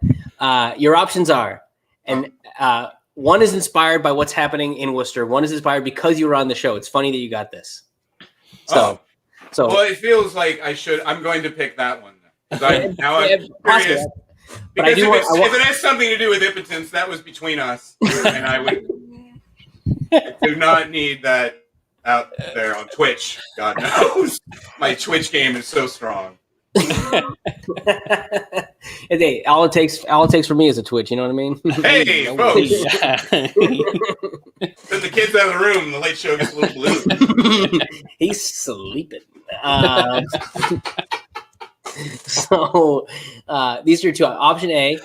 your options are, and one is inspired by what's happening in Worcester. One is inspired because you were on the show. It's funny that you got this. So well, it feels like I'm going to pick that one. I'm curious. Because if it has something to do with impotence, that was between us, and I do not need that out there on Twitch. God knows, my Twitch game is so strong. Hey, all it takes for me is a Twitch. You know what I mean? Hey, folks. Then the kids out of the room, the late show gets a little blue. He's sleeping. So these are 2. Option A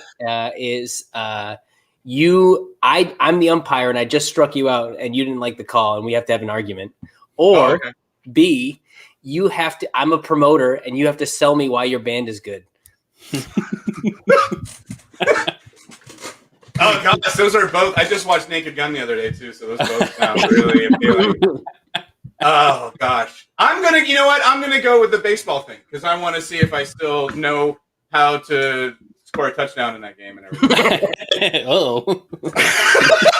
is I'm the umpire and I just struck you out and you didn't like the call and we have to have an argument. Or B, I'm a promoter and you have to sell me why your band is good. Oh gosh, those are both. I just watched Naked Gun the other day too, so those both sound really appealing. Oh gosh, I'm gonna go with the baseball thing because I want to see if I still know how to score a touchdown in that game and everything. All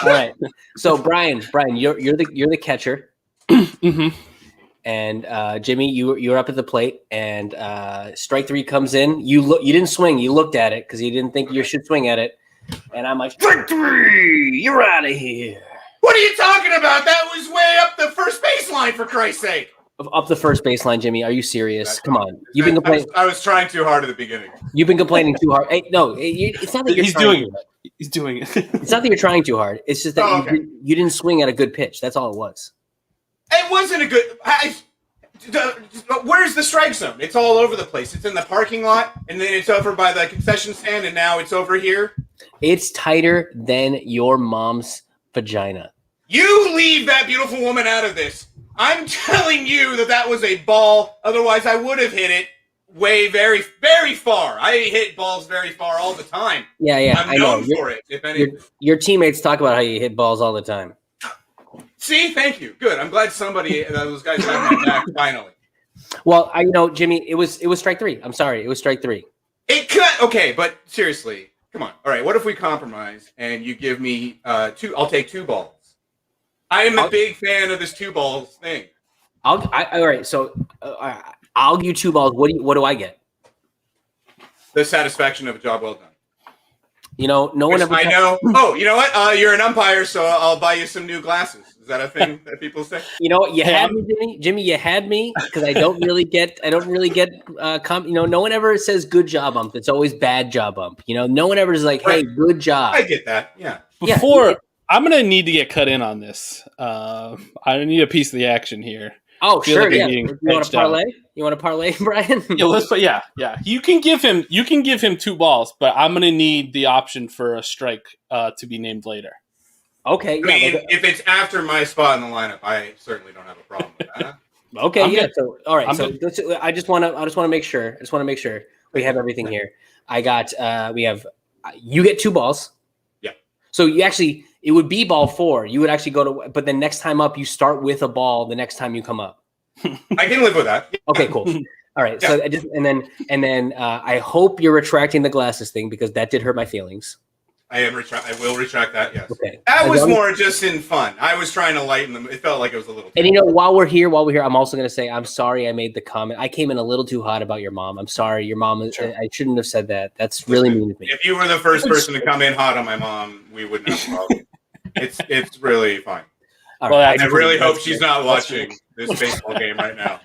right. So Bryan, you're the catcher. Mm-hmm. And Jimmy, you're up at the plate, and strike 3 comes in. You didn't swing. You looked at it because you didn't think you should swing at it. And I'm like, strike three, you're out of here. What are you talking about? That was way up the first baseline, for Christ's sake. Up the first baseline, Jimmy. Are you serious? Come on. You've been complaining. I was trying too hard at the beginning. You've been complaining too hard. Hey, no, it's not that you're trying too hard. He's doing it. It's not that you're trying too hard. It's just that you didn't swing at a good pitch. That's all it was. It wasn't a good. Where's the strike zone? It's all over the place. It's in the parking lot, and then it's over by the concession stand, and now it's over here. It's tighter than your mom's vagina. You leave that beautiful woman out of this. I'm telling you that was a ball. Otherwise, I would have hit it way very, very far. I hit balls very far all the time. Yeah, I'm known for it. If anything, your teammates talk about how you hit balls all the time. See, thank you. Good. I'm glad those guys have my back finally. Well, Jimmy, it was strike three. I'm sorry, it was strike three. It could. Okay, but seriously, come on. All right, what if we compromise and you give me two? I'll take 2 balls. I am a big fan of this 2 balls thing. All right. So I'll give you 2 balls. What do I get? The satisfaction of a job well done. No one ever. I know. Oh, you know what? You're an umpire, so I'll buy you some new glasses. Is that a thing that people say? You know what? You had me, Jimmy. Jimmy, you had me because I don't really get. No one ever says good job ump. It's always bad job ump. No one ever is like, hey, good job. I get that. Yeah. I'm going to need to get cut in on this. I need a piece of the action here. Oh, sure. Yeah. You want to parlay? You want to parlay, Bryan? Yeah. You can give him 2 balls, but I'm going to need the option for a strike to be named later. Okay. I mean, if it's after my spot in the lineup, I certainly don't have a problem with that. Okay. So, all right. I just want to make sure. We have everything here. I got. We have. You get 2 balls. Yeah. So it would be ball 4. You would actually go to, but then next time up, you start with a ball. The next time you come up, I can live with that. Yeah. Okay, cool. All right. Yeah. So and then I hope you're retracting the glasses thing because that did hurt my feelings. I will retract that. Yes. Okay. That was more just in fun. I was trying to lighten them. It felt like it was a little. And while we're here, I'm also going to say I'm sorry I made the comment. I came in a little too hot about your mom. I'm sorry. Your mom. Sure. I shouldn't have said that. That's really mean to me. If you were the first person to come in hot on my mom, we wouldn't have a problem. It's really fine. Well, I really hope she's not watching this baseball game right now.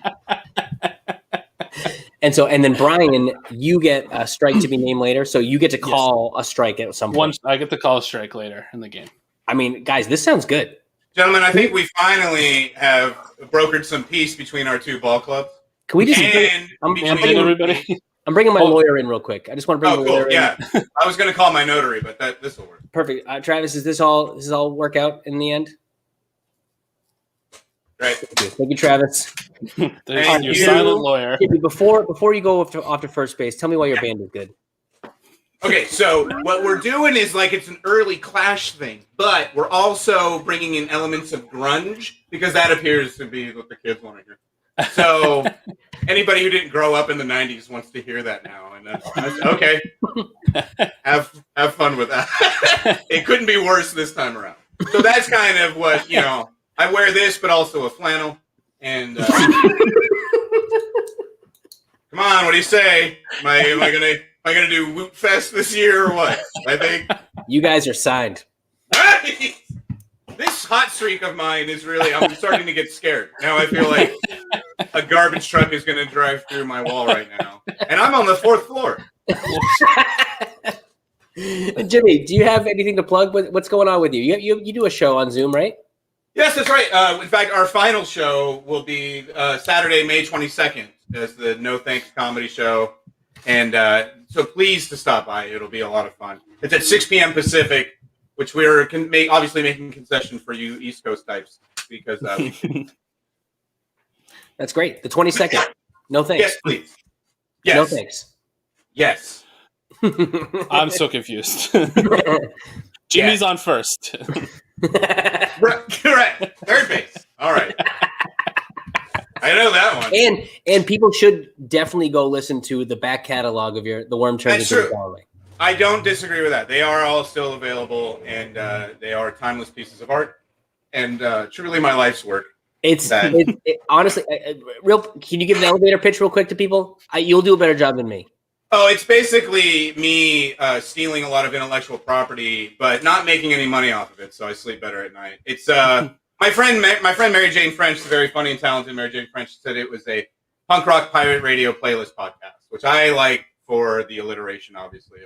And then Bryan, you get a strike to be named later, so you get to call a strike at some point. I get to call a strike later in the game. I mean, guys, this sounds good. Gentlemen, I think we finally have brokered some peace between our 2 ball clubs. Can we just I'm bringing my lawyer in real quick. I just want to bring the lawyer in. Yeah. I was going to call my notary, but this will work. Perfect. Travis, does this all work out in the end? Right. Thank you, Travis. There's your silent lawyer. Before you go off to first base, tell me why your band is good. Okay, so what we're doing is it's an early Clash thing, but we're also bringing in elements of grunge because that appears to be what the kids want to hear. So anybody who didn't grow up in the 90s wants to hear that now, and that's okay. Have fun with that. It couldn't be worse this time around. So that's kind of what, I wear this, but also a flannel. And come on, what do you say? Am I gonna do Woot Fest this year or what? I think you guys are signed. This hot streak of mine is really. I'm starting to get scared now. I feel like a garbage truck is gonna drive through my wall right now, and I'm on the 4th floor. Jimmy, do you have anything to plug? What's going on with you? You do a show on Zoom, right? Yes, that's right. In fact, our final show will be Saturday, May 22nd, as the No Thanks comedy show. And so please to stop by. It'll be a lot of fun. It's at 6 p.m. Pacific, which we're obviously making concession for you East Coast types because that's great. The 22nd. No thanks. Yes, please. Yes. No thanks. Yes. I'm so confused. Jimmy's on first. Correct. Third base. All right. I know that one. And people should definitely go listen to the back catalog of the Worm Turns That's true. I don't disagree with that. They are all still available, and they are timeless pieces of art, and truly my life's work. Honestly, can you give an elevator pitch real quick to people? You'll do a better job than me. Oh, it's basically me stealing a lot of intellectual property, but not making any money off of it, so I sleep better at night. It's my friend Mary Jane French, the very funny and talented Mary Jane French, said it was a punk rock pirate radio playlist podcast, which I like for the alliteration, obviously.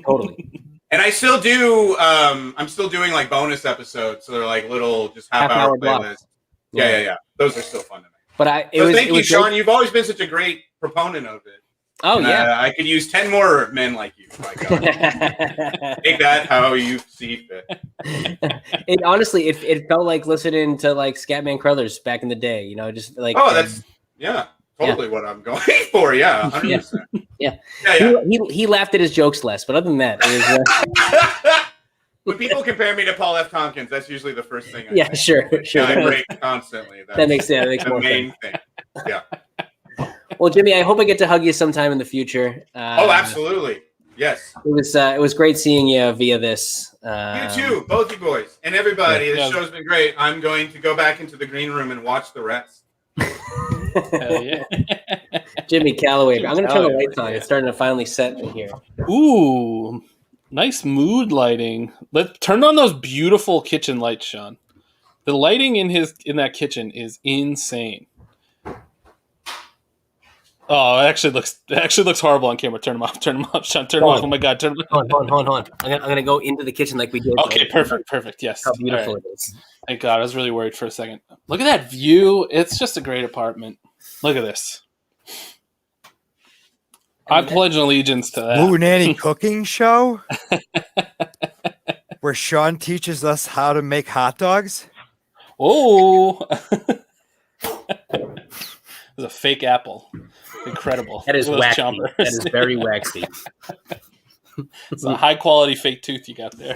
Totally. And I still do. I'm still doing like bonus episodes, so they're like little just half-hour playlists. Yeah. Those are still fun to make. But thank you, Shaun. You've always been such a great proponent of it. Oh, yeah. I could use 10 more men like you. Take that how you see fit. It honestly, it felt like listening to like Scatman Crothers back in the day. You know, just like that's totally what I'm going for. Yeah, 100%. Yeah. He laughed at his jokes less, but other than that, it was. When people compare me to Paul F. Tompkins, that's usually the first thing. I say. Sure. I break constantly. That makes more main sense. thing. Yeah. Well, Jimmy, I hope I get to hug you sometime in the future. Absolutely. Yes. It was great seeing you via this. You too, both you boys, and everybody. This show's been great. I'm going to go back into the green room and watch the rest. Hell yeah. Jimmy Calloway. I'm going to turn the lights on. It's starting to finally set in here. Ooh, nice mood lighting. Let's turn on those beautiful kitchen lights, Shaun. The lighting in that kitchen is insane. Oh, it actually looks horrible on camera. Turn them off, Shaun. Turn them off. Oh my God, turn them off. Hold on. I'm gonna go into the kitchen like we did. Okay, perfect. Yes. How beautiful it is. Thank God. I was really worried for a second. Look at that view. It's just a great apartment. Look at this. I pledge allegiance to that. Blue Nanny cooking show where Shaun teaches us how to make hot dogs. Oh, there's a fake apple. Incredible. That is waxy. That is very waxy. It's a high quality fake tooth you got there.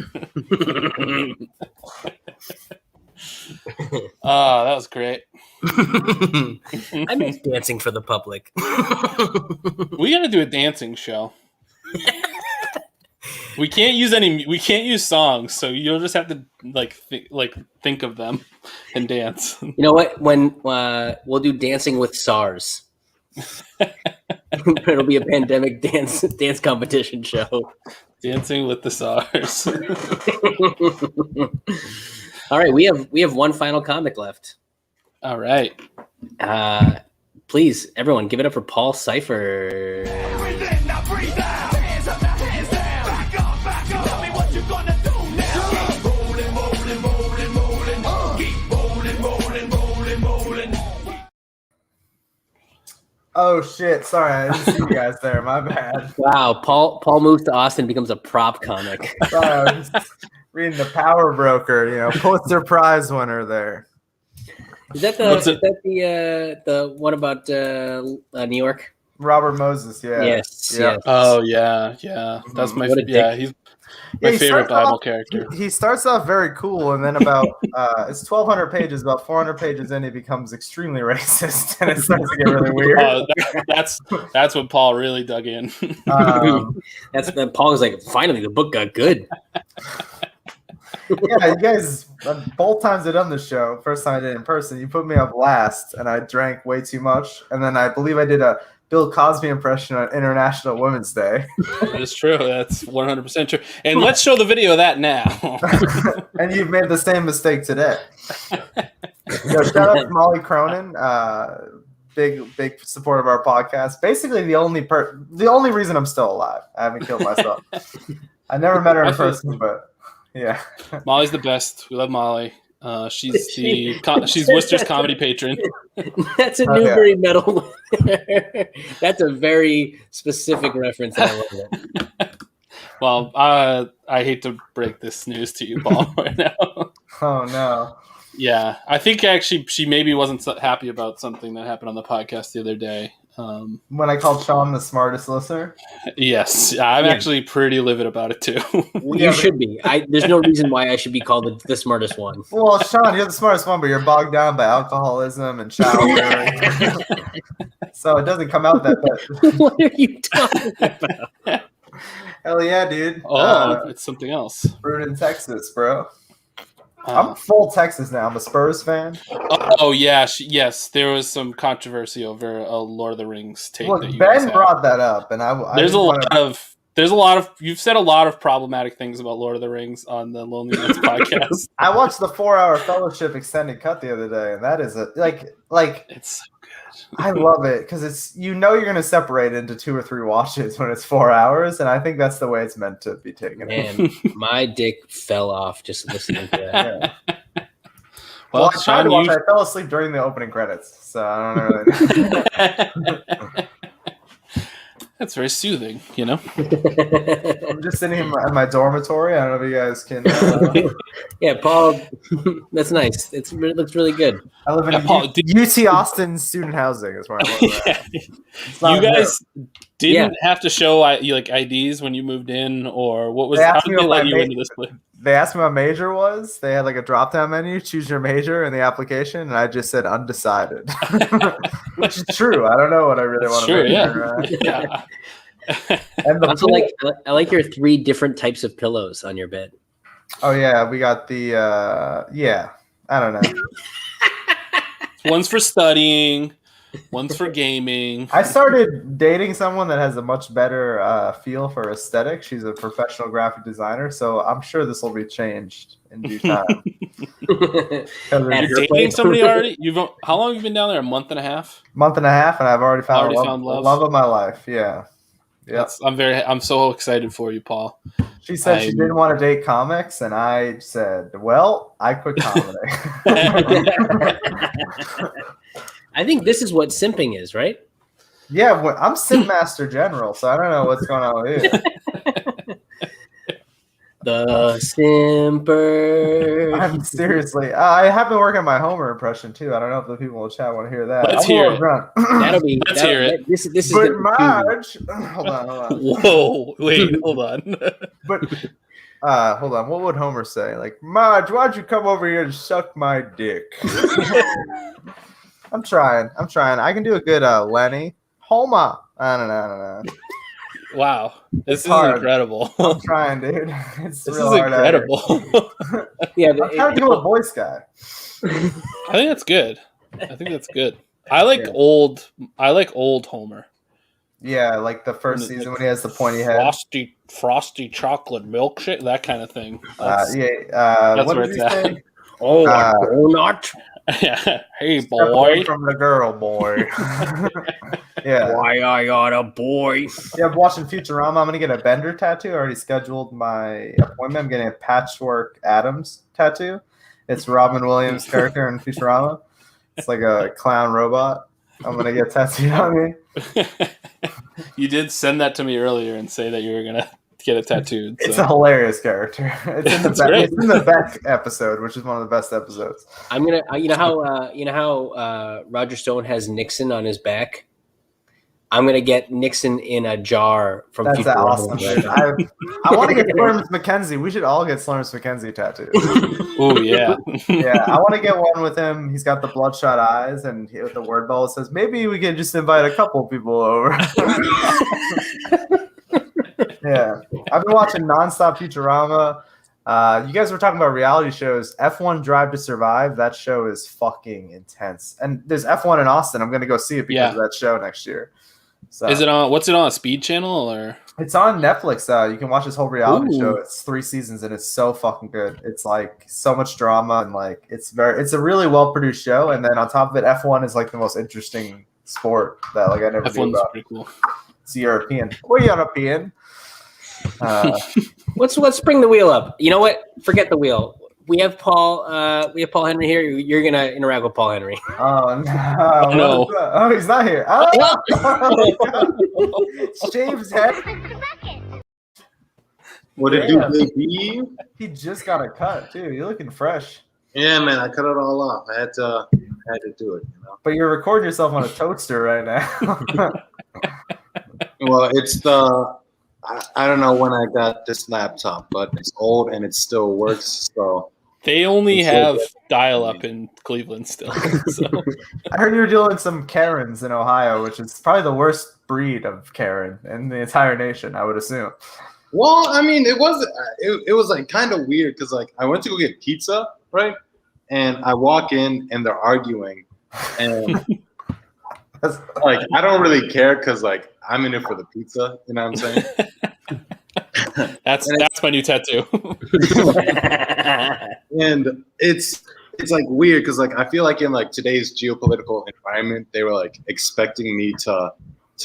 Oh, that was great. I miss dancing for the public. We got to do a dancing show. We can't use songs, so you'll just have to think of them and dance. You know what? When we'll do dancing with SARS. It'll be a pandemic dance competition show. Dancing with the SARS. All right, we have one final comic left. All right. Please, everyone, give it up for Paul Cipher. Oh shit! Sorry, I didn't see you guys there. My bad. Wow, Paul moves to Austin, becomes a prop comic. Sorry, I was just reading the Power Broker. Pulitzer Prize winner there. Is that the one about New York? Robert Moses, yeah. Yes. Oh yeah. That's my he's my favorite Bible character. He starts off very cool, and then about it's 1,200 pages. About 400 pages in, he becomes extremely racist, and it starts to get really weird. That's when Paul really dug in. Paul was like, finally, the book got good. Yeah, you guys, both times I've done this show, first time I did it in person, you put me up last, and I drank way too much, and then I believe I did a Bill Cosby impression on International Women's Day. That is true. That's 100% true. And let's show the video of that now. And you've made the same mistake today. Shout out to Molly Cronin, big supporter of our podcast. Basically, the only reason I'm still alive. I haven't killed myself. I never met her in person, but yeah. Molly's the best. We love Molly. She's Worcester's comedy patron. That's a Newbury Medal. That's a very specific reference. I love it. Well, I hate to break this news to you, Paul, right now. Oh no. Yeah, I think actually she maybe wasn't so happy about something that happened on the podcast the other day. When I called Shaun the smartest listener? Yes, I'm actually pretty livid about it too. You should be. There's no reason why I should be called the smartest one. Well, Shaun, you're the smartest one, but you're bogged down by alcoholism and childbearing. So it doesn't come out that bad. What are you talking about? Hell yeah, dude. Oh, it's something else. Brewed in Texas, bro. I'm full Texas now. I'm a Spurs fan. Oh yeah, yes. There was some controversy over a Lord of the Rings take. Look, that you guys Ben had. brought that up, and I There's a didn't lot wanna... of. There's a lot of. You've said a lot of problematic things about Lord of the Rings on the Lonely Nights podcast. I watched the 4-hour Fellowship extended cut the other day, and that is like it's so good. I love it because it's you're going to separate into 2 or 3 watches when it's 4 hours, and I think that's the way it's meant to be taken. Man, my dick fell off just listening to that. Yeah. Well, I tried to watch. I fell asleep during the opening credits, so I don't really know. That's very soothing, you know. I'm just sitting in my dormitory. I don't know if you guys can. Yeah, Paul, that's nice. It looks really good. I live in UT Austin student housing. Is where I live. You guys didn't have to show like IDs when you moved in, or what was? How did they let you into this place? They asked me what my major was. They had like a drop-down menu, choose your major in the application, and I just said undecided, which is true. I don't know what I really want to major. Yeah. And also, I like your 3 different types of pillows on your bed. Oh yeah, we got the I don't know. One's for studying, one's for gaming. I started dating someone that has a much better feel for aesthetic. She's a professional graphic designer, so I'm sure this will be changed in due time. You're dating somebody already? How long have you been down there? A month and a half? Month and a half, and I've already found love of my life. Yeah. Yep. I'm so excited for you, Paul. She said she didn't want to date comics, and I said, well, I quit comedy. I think this is what simping is, right? Yeah, I'm Simp Master General, so I don't know what's going on with you. The Simper. I'm seriously. I have been working on my Homer impression too. I don't know if the people in the chat want to hear that. Let's hear it. Let's hear it. This is. But Marge, hold on. Whoa! Wait, hold on. But hold on. What would Homer say? Like, Marge, why'd you come over here and suck my dick? I'm trying. I can do a good Lenny. Homer. I don't know. Wow, this is incredible. I'm trying, dude. This is incredible. Yeah, I'm trying to do a voice guy. I think that's good. I like old Homer. Yeah, like the first season when he has the pointy head. Frosty chocolate milkshake, that kind of thing. That's what where did it's you at. say? Oh, donut. Hey, boy. From the girl, boy. Yeah. Why I got a boy? Yeah, I'm watching Futurama. I'm gonna get a Bender tattoo. I already scheduled my appointment. I'm getting a Patchwork Adams tattoo. It's Robin Williams' character in Futurama. It's like a clown robot. I'm gonna get tattooed on me. You did send that to me earlier and say that you were gonna get it tattooed. So. It's a hilarious character. It's in the Beck episode, which is one of the best episodes. I'm gonna, you know how Roger Stone has Nixon on his back. I'm gonna get Nixon in a jar from. That's awesome. I want to get Slurms McKenzie. We should all get Slurms McKenzie tattoos. Oh yeah, yeah. I want to get one with him. He's got the bloodshot eyes, and with the word ball it says, "Maybe we can just invite a couple people over." Yeah, I've been watching nonstop Futurama. You guys were talking about reality shows. F1 Drive to Survive. That show is fucking intense. And there's F1 in Austin. I'm gonna go see it because of that show next year. So, is it on? What's it on? A Speed Channel or? It's on Netflix. You can watch this whole reality show. It's 3 seasons and it's so fucking good. It's like so much drama and like it's a really well produced show. And then on top of it, F1 is like the most interesting sport that like I never knew about. Pretty cool. It's European. We're European. Let's bring the wheel up. You know what? Forget the wheel. We have Paul. We have Paul Henry here. You're gonna interact with Paul Henry. Oh no! No. Oh, he's not here. Oh, Shave's head. What did you do, baby? He just got a cut too. You're looking fresh. Yeah, man. I cut it all off. I had to do it. You know. But you're recording yourself on a toaster right now. Well, it's the. I don't know when I got this laptop, but it's old and it still works. So they only have dial-up in Cleveland still. So. I heard you were dealing with some Karens in Ohio, which is probably the worst breed of Karen in the entire nation, I would assume. Well, I mean, it was like kind of weird because like I went to go get pizza right? And I walk in and they're arguing, and like I don't really care because like I'm in it for the pizza. You know what I'm saying? That's my new tattoo. And it's like weird because like I feel like in like today's geopolitical environment, they were like expecting me to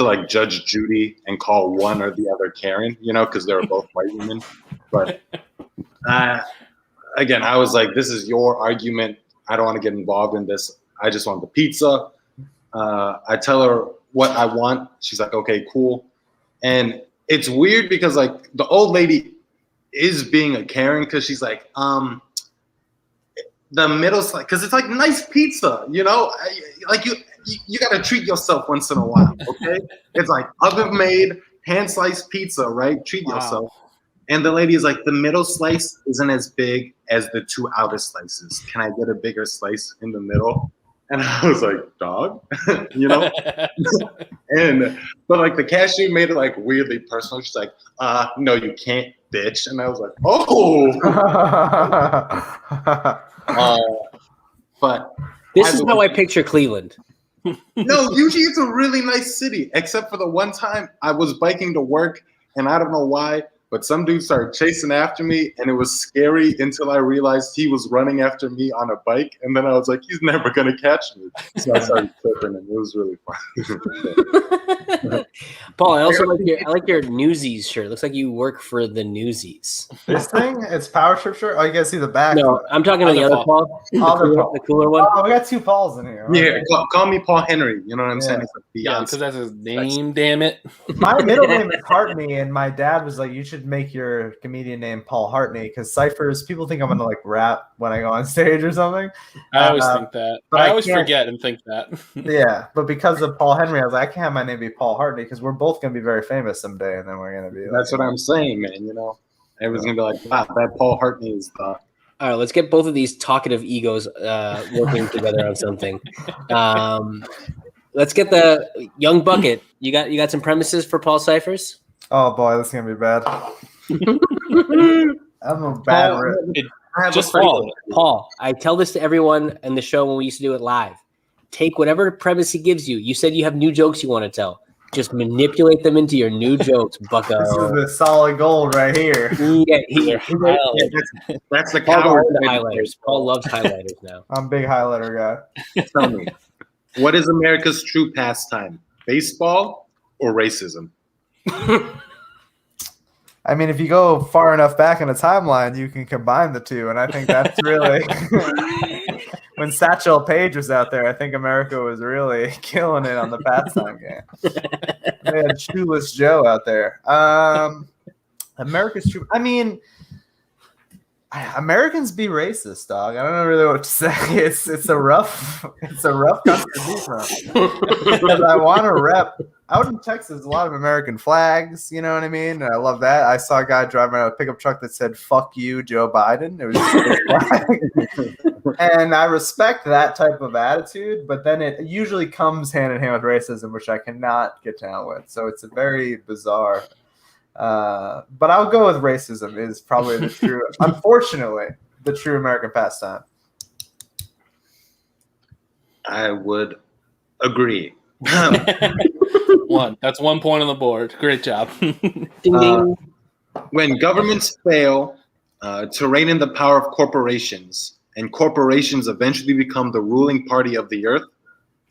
like judge Judy and call one or the other Karen, you know, because they were both white women. But again, I was like, this is your argument. I don't want to get involved in this. I just want the pizza. I tell her what I want. She's like, okay, cool. And it's weird because like the old lady is being a Karen because she's like, the middle slice, because it's like nice pizza, you know, like you got to treat yourself once in a while, okay? It's like oven made, hand sliced pizza, right? Treat yourself. And the lady is like, the middle slice isn't as big as the two outer slices. Can I get a bigger slice in the middle? And I was like, dog, you know? But like the cashier made it like weirdly personal. She's like, no, you can't, bitch. And I was like, oh. But this is how I picture Cleveland. No, usually it's a really nice city, except for the one time I was biking to work, and I don't know why, but some dude started chasing after me, and it was scary until I realized he was running after me on a bike, and then I was like, he's never gonna catch me. So I started tripping, and it was really fun. Paul, I also like your Newsies shirt. Looks like you work for the Newsies. This thing, it's Power Trip shirt. Oh, you guys see the back? No, I'm talking to the other Paul. The cooler one. Oh, we got two Pauls in here. Yeah, call me Paul Henry. You know what I'm saying? It's like yeah, because that's his name. Damn it. My middle name is Hartney, and my dad was like, "You should make your comedian name Paul Hartney," because ciphers. People think I'm gonna like rap when I go on stage or something. I always think that. But I always forget and think that. Yeah, but because of Paul Henry, I was like, I can't have my name be Paul Hartney because we're both gonna be very famous someday, and then we're gonna be. That's what I'm saying, man. You know, everyone's gonna be like, "Wow, that Paul Hartney is." All right, let's get both of these talkative egos working together on something. Let's get the young bucket. You got some premises for Paul Cyphers? Oh boy, this is gonna be bad. I'm a bad rip. Just Paul, I tell this to everyone in the show when we used to do it live. Take whatever premise he gives you. You said you have new jokes you want to tell. Just manipulate them into your new jokes, bucko. This is the solid gold right here. That's the coward. Highlighters. Paul loves highlighters now. I'm a big highlighter guy. Tell me, what is America's true pastime? Baseball or racism? I mean, if you go far enough back in the timeline, you can combine the two, and I think that's really when Satchel Paige was out there. I think America was really killing it on the pastime game. They had Shoeless Joe out there. America's true. I mean, Americans be racist, dog. I don't know really what to say. It's a rough country to be from. Because I want to rep. Out in Texas, a lot of American flags, you know what I mean? And I love that. I saw a guy driving around a pickup truck that said, "Fuck you, Joe Biden." It was just a flag. And I respect that type of attitude, but then it usually comes hand in hand with racism, which I cannot get down with. So it's a very bizarre. But I'll go with racism is probably the true, unfortunately, the true American pastime. I would agree. That's 1 point on the board. Great job. When governments fail to rein in the power of corporations, and corporations eventually become the ruling party of the earth,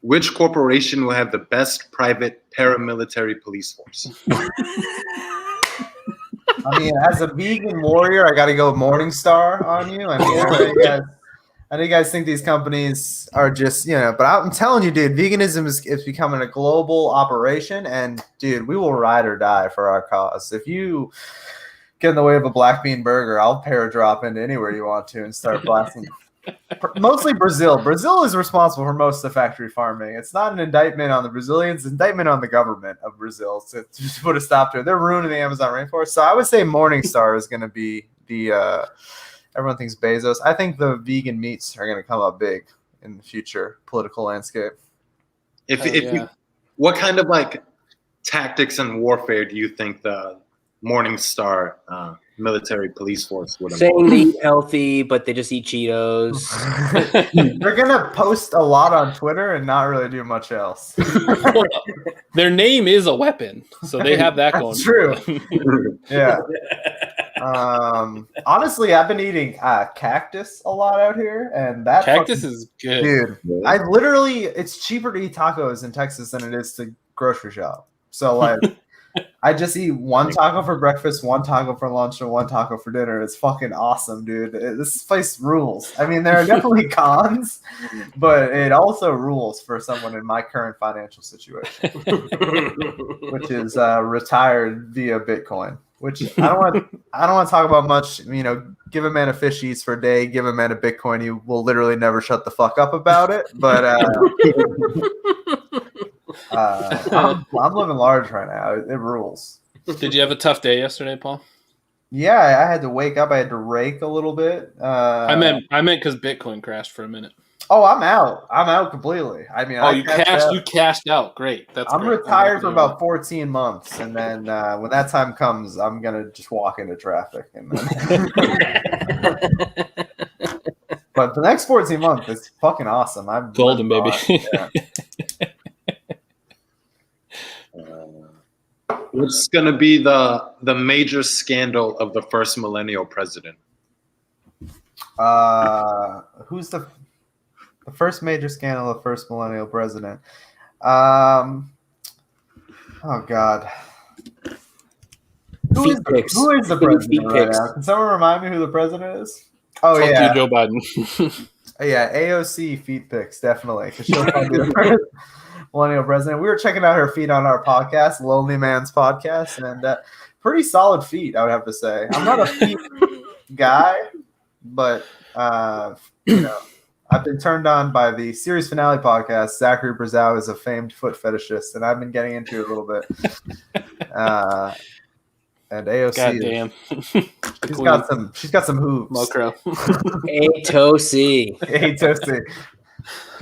which corporation will have the best private paramilitary police force? I mean, as a vegan warrior, I got to go Morningstar on you. I mean, I know you guys think these companies are just, but I'm telling you, dude, veganism is becoming a global operation. And, dude, we will ride or die for our cause. If you get in the way of a black bean burger, I'll paradrop into anywhere you want to and start blasting. Mostly Brazil. Brazil is responsible for most of the factory farming. It's not an indictment on the Brazilians, it's an indictment on the government of Brazil to put a stop to it. They're ruining the Amazon rainforest. So I would say Morningstar is going to be the everyone thinks Bezos. I think the vegan meats are going to come up big in the future political landscape. What kind of like tactics and warfare do you think the Morningstar military police force would Saying they eat healthy, but they just eat Cheetos. They're gonna post a lot on Twitter and not really do much else. Their name is a weapon, so they have that going. That's true. Yeah. Honestly, I've been eating cactus a lot out here, and that Cactus is good, dude. I literally, it's cheaper to eat tacos in Texas than it is to grocery shop. So like, I just eat one taco for breakfast, one taco for lunch, and one taco for dinner. It's fucking awesome, dude. This place rules. I mean, there are definitely cons, but it also rules for someone in my current financial situation, which is retired via Bitcoin. Which I don't want to talk about much. You know, give a man a fish eats for a day, give a man a Bitcoin, he will literally never shut the fuck up about it. But I'm living large right now. It rules. Did you have a tough day yesterday, Paul? Yeah, I had to wake up. I had to rake a little bit. I meant because Bitcoin crashed for a minute. Oh, I'm out. I'm out completely. I mean, you cashed out. Great. I'm great. retired for about 14 months, and then when that time comes, I'm gonna just walk into traffic. And then... But the next 14 months is fucking awesome. I'm golden, baby. Yeah. What's going to be the major scandal of the first millennial president? Who's the first major scandal of the first millennial president? Oh God. Who is the president right now? Can someone remind me who the president is? Oh, yeah. Joe Biden. Yeah, AOC feet pics, definitely. Because she'll probably be the first millennial president. We were checking out her feet on our podcast, Lonely Man's podcast, and pretty solid feet, I would have to say. I'm not a feet guy, but you know, I've been turned on by the series finale podcast. Zachary Brazow is a famed foot fetishist, and I've been getting into it a little bit. And AOC, goddamn, she's got some hooves. Mokro. Atosi.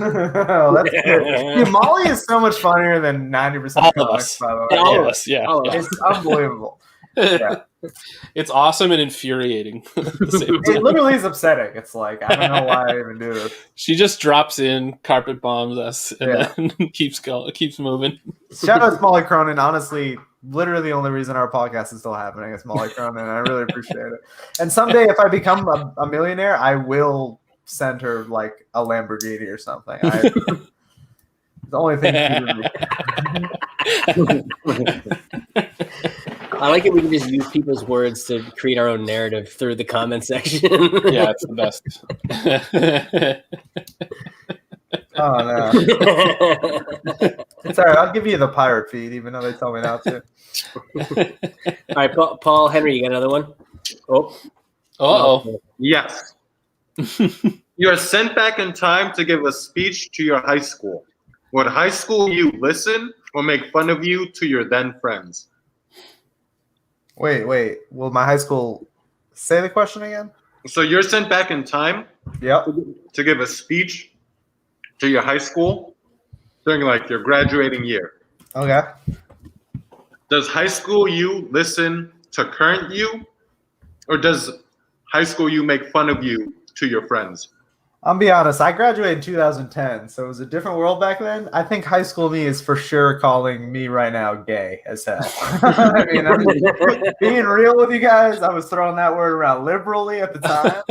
Oh, that's good. Dude, Molly is so much funnier than 90% of comics, by the way. All of us, yeah. It's unbelievable. Yeah. It's awesome and infuriating. It literally is upsetting. It's like, I don't know why I even do this. She just drops in, carpet bombs us, and then keeps moving. Shout out to Molly Cronin. Honestly, literally the only reason our podcast is still happening is Molly Cronin. I really appreciate it. And someday, if I become a millionaire, I will send her like a Lamborghini or something. The only thing I like it. We can just use people's words to create our own narrative through the comment section. Yeah, it's the best. Oh no, it's all right. I'll give you the pirate feed, even though they tell me not to. All right, Paul Henry, you got another one? Oh, yes. You are sent back in time to give a speech to your high school. Would high school you listen or make fun of you to your then friends? Wait. Will my high school say the question again? So you're sent back in time. Yep. To give a speech to your high school during like your graduating year. Okay. Does high school you listen to current you, or does high school you make fun of you to your friends? I'll be honest, I graduated in 2010, so it was a different world back then. I think high school me is for sure calling me right now gay as hell. I mean, I'm being real with you guys, I was throwing that word around liberally at the time.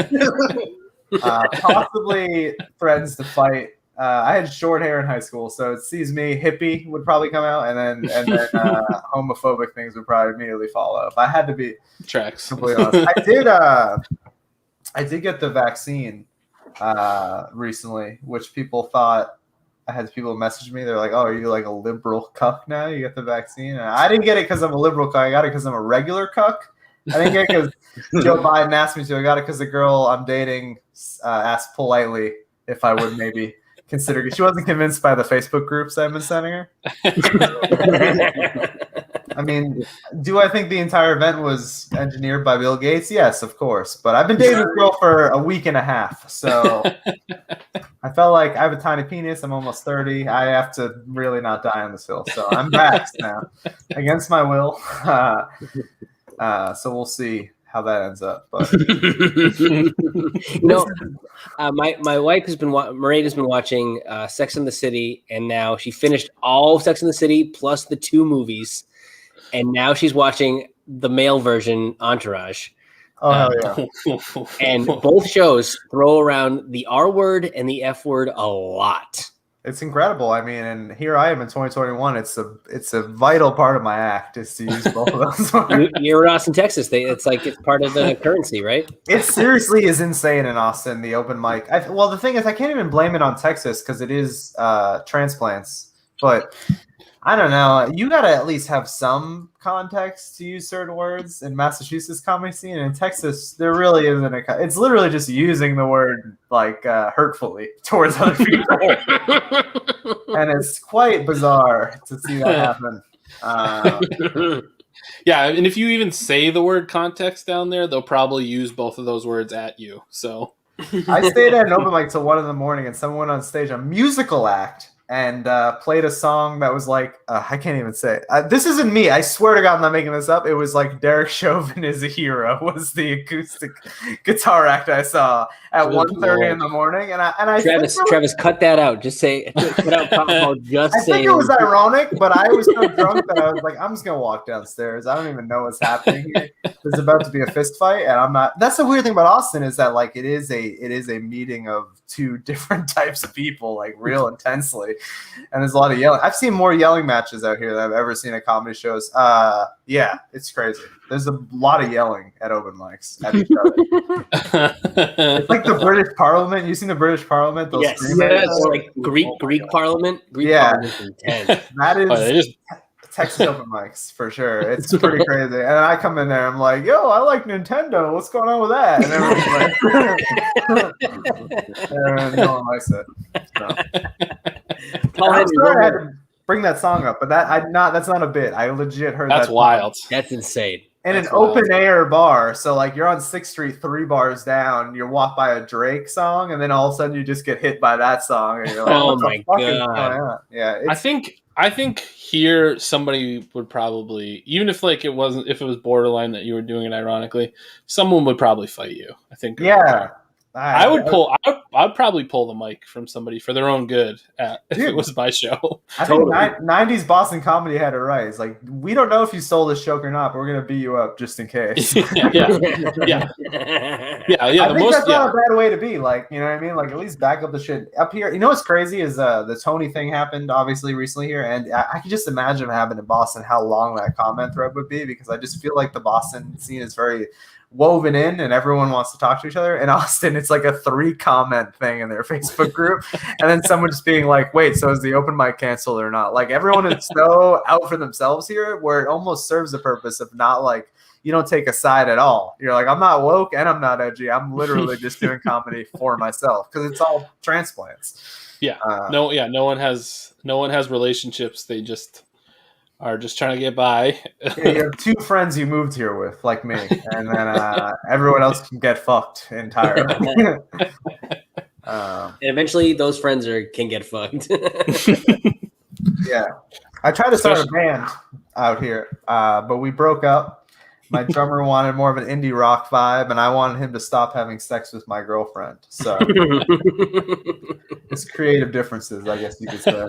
Possibly threatens to fight. I had short hair in high school, so it sees me, hippie would probably come out, and then homophobic things would probably immediately follow. If I had to be completely honest. I did get the vaccine recently, which people thought, I had people message me. They're like, "Oh, are you like a liberal cuck now? You get the vaccine?" And I didn't get it because I'm a liberal cuck. I got it because I'm a regular cuck. I didn't get it because Joe Biden asked me to. I got it because the girl I'm dating asked politely if I would maybe consider. She wasn't convinced by the Facebook groups I've been sending her. I mean, do I think the entire event was engineered by Bill Gates? Yes, of course. But I've been dating this girl for a week and a half, so I felt like I have a tiny penis. I'm almost 30. I have to really not die on this hill. So I'm vaxxed now, against my will. So we'll see how that ends up. But my wife has been Mairead has been watching Sex and the City, and now she finished all of Sex and the City plus the 2 movies, and now she's watching the male version, Entourage. Oh hell yeah! And both shows throw around the R word and the F word a lot. It's incredible. I mean, and here I am in 2021. It's a vital part of my act is to use both of those. You're in Austin, Texas. It's like it's part of the currency, right? It seriously is insane in Austin. The open mic. Well, the thing is, I can't even blame it on Texas because it is transplants. But I don't know. You got to at least have some context to use certain words in Massachusetts comedy scene. And in Texas, there really isn't it's literally just using the word like hurtfully towards other people. And it's quite bizarre to see that happen. Yeah, and if you even say the word context down there, they'll probably use both of those words at you. So I stayed at an open mic till 1 a.m. and someone went on stage, a musical act, and played a song that was like, I can't even say it. This isn't me. I swear to God, I'm not making this up. It was like Derek Chauvin is a Hero was the acoustic guitar act I saw at 1:30 in the morning. And I Travis, cut that out. Just say, cut out Pop. Just I say think it was ironic, but I was so drunk that I was like, I'm just going to walk downstairs. I don't even know what's happening here. There's about to be a fist fight, and I'm not. That's the weird thing about Austin is that like it is a meeting of 2 different types of people, like real intensely. And there's a lot of yelling. I've seen more yelling matches out here than I've ever seen at comedy shows. Yeah, it's crazy. There's a lot of yelling at open mics at each other. It's like the British Parliament. You seen the British Parliament? Those or like Greek Parliament. Greek Parliament's intense. That is Texas open mics for sure. It's pretty crazy. And I come in there, I'm like, yo, I like Nintendo. What's going on with that? And everyone's like, no one likes it. So. I'm sorry I had to bring that song up, but that's not a bit. I legit heard that's wild. That's insane. In an open air bar. So like you're on 6th Street, 3 bars down, you walk by a Drake song, and then all of a sudden you just get hit by that song. And you're like, oh my God. Yeah. I think here somebody would probably, even if like it was borderline that you were doing it ironically, someone would probably fight you. I think. Yeah. I'd probably pull the mic from somebody for their own good if it was my show. I think 90s Boston comedy had it right. It's like, we don't know if you stole this joke or not, but we're going to beat you up just in case. Yeah. I think that's not a bad way to be. Like, you know what I mean? Like, at least back up the shit. Up here, you know what's crazy is the Tony thing happened, obviously, recently here. And I can just imagine what happened in Boston, how long that comment thread would be, because I just feel like the Boston scene is very woven in and everyone wants to talk to each other. In Austin, it's like a 3-comment thing in their Facebook group, and then someone just being like, wait, so is the open mic canceled or not? Like, everyone is so out for themselves here where it almost serves the purpose of not like, you don't take a side at all. You're like, I'm not woke and I'm not edgy. I'm literally just doing comedy for myself because it's all transplants. Yeah. No one has relationships. They just are just trying to get by. Yeah, you have 2 friends you moved here with, like me, and then everyone else can get fucked entirely. And eventually, those friends can get fucked. Yeah, I tried to start a band out here, but we broke up. My drummer wanted more of an indie rock vibe, and I wanted him to stop having sex with my girlfriend. So it's creative differences, I guess you could say.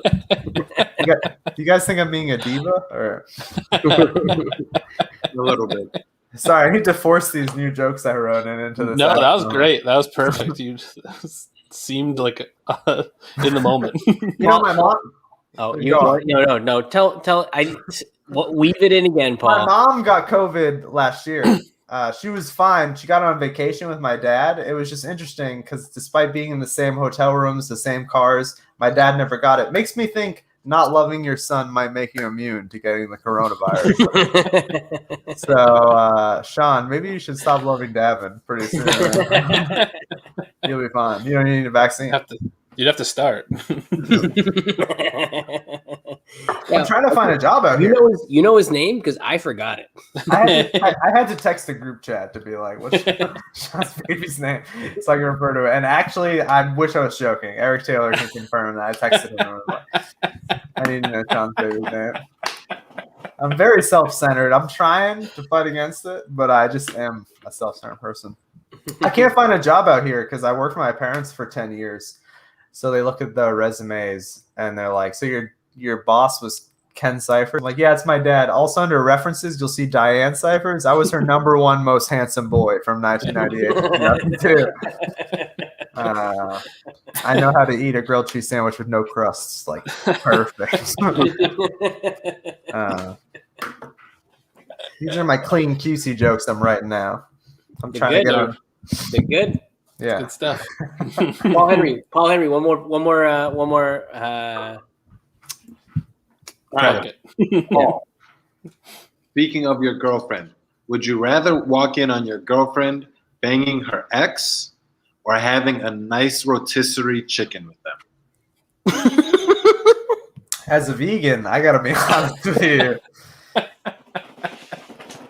Do you guys think I'm being a diva? Or a little bit. Sorry, I need to force these new jokes I wrote into this. No, that was great. That was perfect. You just seemed like in the moment. You know, my mom. Oh, no. Tell. Weave it in again, Paul. My mom got COVID last year. She was fine. She got on vacation with my dad. It was just interesting because despite being in the same hotel rooms, the same cars, my dad never got it. Makes me think not loving your son might make you immune to getting the coronavirus. So, Shaun, maybe you should stop loving Davin pretty soon. You'll be fine. You don't need a vaccine. You'd have to start. I'm trying to find a job out here. You know his name? Because I forgot it. I had to text a group chat to be like, what's Shaun's baby's name? So I can refer to it. And actually, I wish I was joking. Eric Taylor can confirm that. I texted him. I was like, I need to know Shaun's baby's name. I'm very self-centered. I'm trying to fight against it, but I just am a self-centered person. I can't find a job out here because I worked for my parents for 10 years. So they look at the resumes and they're like, so your boss was Ken Cyphers? I'm like, yeah, it's my dad. Also under references, you'll see Diane Cyphers. I was her number one most handsome boy from 1998 to 2002. I know how to eat a grilled cheese sandwich with no crusts. Like, perfect. These are my clean QC jokes I'm writing now. I'm trying to get on. They're good. Yeah, good stuff. Paul Henry, one more. Paul, speaking of your girlfriend, would you rather walk in on your girlfriend banging her ex or having a nice rotisserie chicken with them? As a vegan, I gotta be honest with you.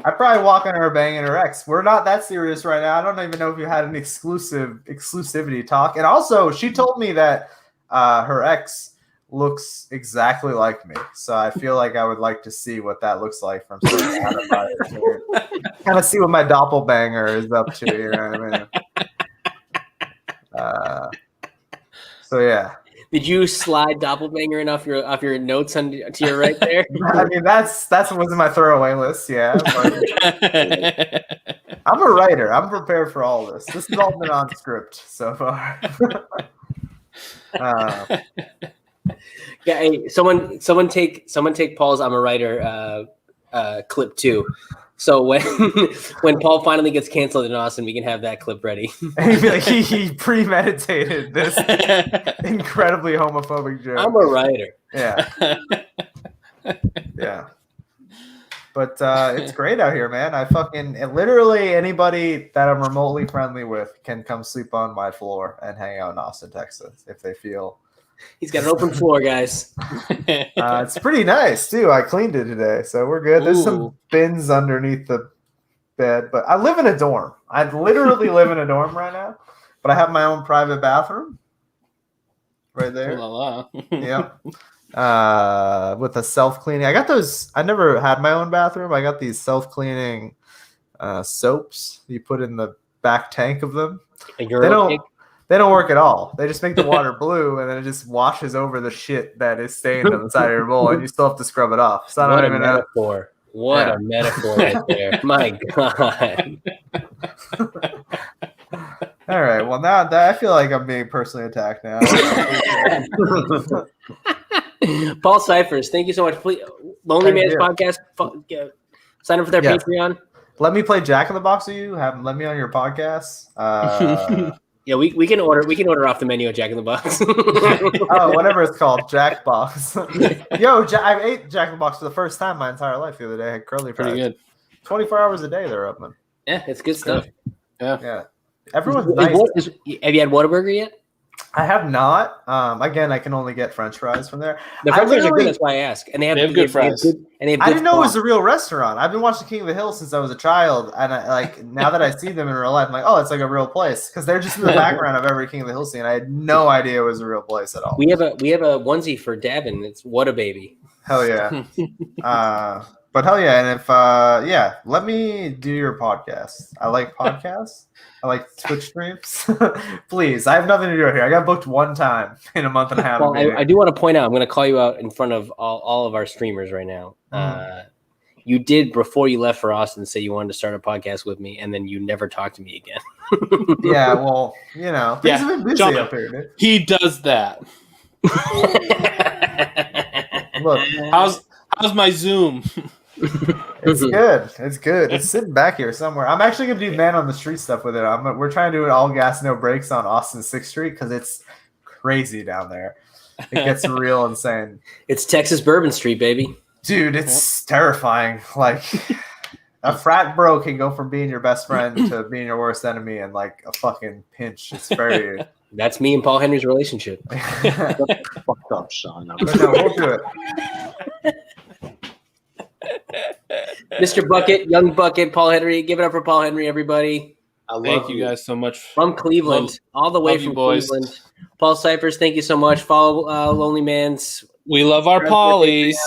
I'd probably walk on her banging her ex. We're not that serious right now. I don't even know if you had an exclusivity talk. And also, she told me that her ex looks exactly like me. So I feel like I would like to see what that looks like from sort of kind of see what my doppelbanger is up to. You know what I mean? So yeah. Did you slide doppelbanger enough your notes to your right there? I mean, that's what was in my throwaway list. Yeah, I'm a writer. I'm prepared for all this. This has all been on script so far. Yeah, hey, someone take Paul's "I'm a writer" clip too. So when Paul finally gets canceled in Austin, we can have that clip ready. He premeditated this incredibly homophobic joke. I'm a writer. Yeah. Yeah. But it's great out here, man. Literally anybody that I'm remotely friendly with can come sleep on my floor and hang out in Austin, Texas if they feel. He's got an open floor, guys. It's pretty nice too. I cleaned it today, so we're good. There's some bins underneath the bed, but I live in a dorm. I literally live in a dorm right now, but I have my own private bathroom right there. Yep. With a self-cleaning. I got those. I never had my own bathroom. I got these self-cleaning soaps you put in the back tank of them. They don't work at all. They just make the water blue, and then it just washes over the shit that is stained on the side of your bowl, and you still have to scrub it off. So what a metaphor! What a metaphor right there! My God. All right. Well, now I feel like I'm being personally attacked now. Paul Cyphers, thank you so much. Please, Lonely Man's Podcast. Sign up for their Patreon. Let me play Jack in the Box with you. Let me on your podcast. Yeah, we can order off the menu at Jack in the Box. Oh, whatever it's called, Jack Box. Yo, I ate Jack in the Box for the first time my entire life the other day. I had curly fries. Pretty good. 24 hours a day they're open. Yeah, it's good stuff. Yeah. Everyone's nice. Have you had Whataburger yet? I have not. Again, I can only get French fries from there. The French fries are good. That's why I ask. And they have good fries. I didn't know it was a real restaurant. I've been watching King of the Hill since I was a child, and now that I see them in real life, I'm like, oh, it's like a real place because they're just in the background of every King of the Hill scene. I had no idea it was a real place at all. We have a onesie for Davin. It's What a Baby. Hell yeah. But hell yeah, and if let me do your podcast. I like podcasts. I like Twitch streams. Please, I have nothing to do here. I got booked one time in a month and a half. Well, I do want to point out, I'm going to call you out in front of all of our streamers right now. You did, before you left for Austin, say you wanted to start a podcast with me, and then you never talked to me again. Yeah, well, things have been busy up here, dude. He does that. Look, how's my Zoom? It's good. It's good. It's sitting back here somewhere. I'm actually going to do man on the street stuff with it. We're trying to do it all gas, no brakes on Austin 6th Street because it's crazy down there. It gets real insane. It's Texas Bourbon Street, baby. Dude, it's terrifying. Like, a frat bro can go from being your best friend to being your worst enemy in like a fucking pinch. It's very... That's me and Paul Henry's relationship. Fucked up, Shaun. But no, we'll do it. Mr. Bucket, Young Bucket, Paul Henry. Give it up for Paul Henry, everybody. Thank you guys so much. From Cleveland, all the way from Cleveland. Paul Cyphers, thank you so much. Follow Lonely Man's. We love our Pollies.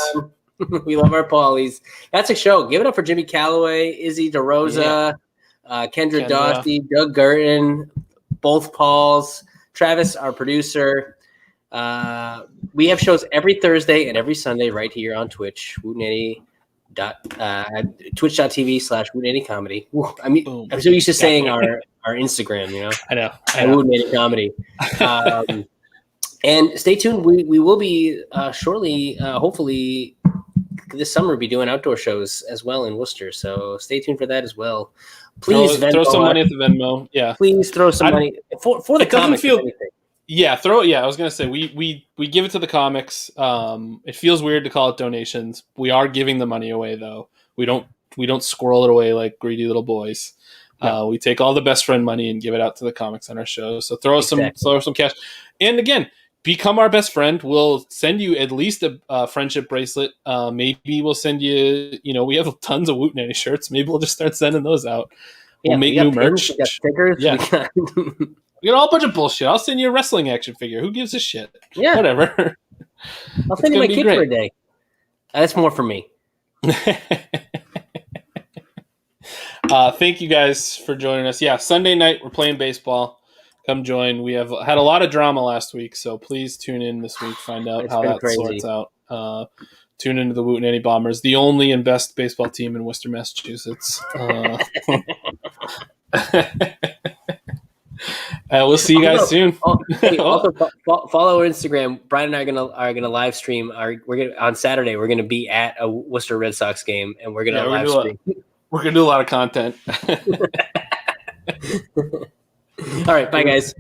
We love our Paulies. That's a show. Give it up for Jimmy Calloway, Izzy DeRosa, Kendra Dawsey, Doug Gurton, both Pauls, Travis, our producer. We have shows every Thursday and every Sunday right here on Twitch. Twitch.tv/Wootenanny Comedy. I mean, Boom. I'm so used to saying our Instagram, you know. I know. Wootenanny Comedy. And stay tuned. We will be shortly, hopefully this summer, be doing outdoor shows as well in Worcester. So stay tuned for that as well. Please throw some money at the Venmo. Yeah, please throw some money for the comics. Yeah, throw it. Yeah, I was gonna say we give it to the comics. It feels weird to call it donations. We are giving the money away though. We don't squirrel it away like greedy little boys. No. We take all the best friend money and give it out to the comics on our shows. So throw some cash. And again, become our best friend. We'll send you at least a friendship bracelet. Maybe we'll send you. We have tons of Wootenanny shirts. Maybe we'll just start sending those out. Yeah, we'll make new merch. We got stickers. Yeah. We got a whole bunch of bullshit. I'll send you a wrestling action figure. Who gives a shit? Yeah. Whatever. I'll send you my kid for a day. That's more for me. Thank you guys for joining us. Yeah, Sunday night we're playing baseball. Come join. We have had a lot of drama last week, so please tune in this week. Find out how that sorts out. Tune into the Wootenanny Bombers, the only and best baseball team in Worcester, Massachusetts. We'll see you guys soon. Also, follow our Instagram. Bryan and I are gonna live stream. On Saturday. We're gonna be at a Worcester Red Sox game, and we're gonna live stream. We're gonna do a lot of content. All right, bye guys.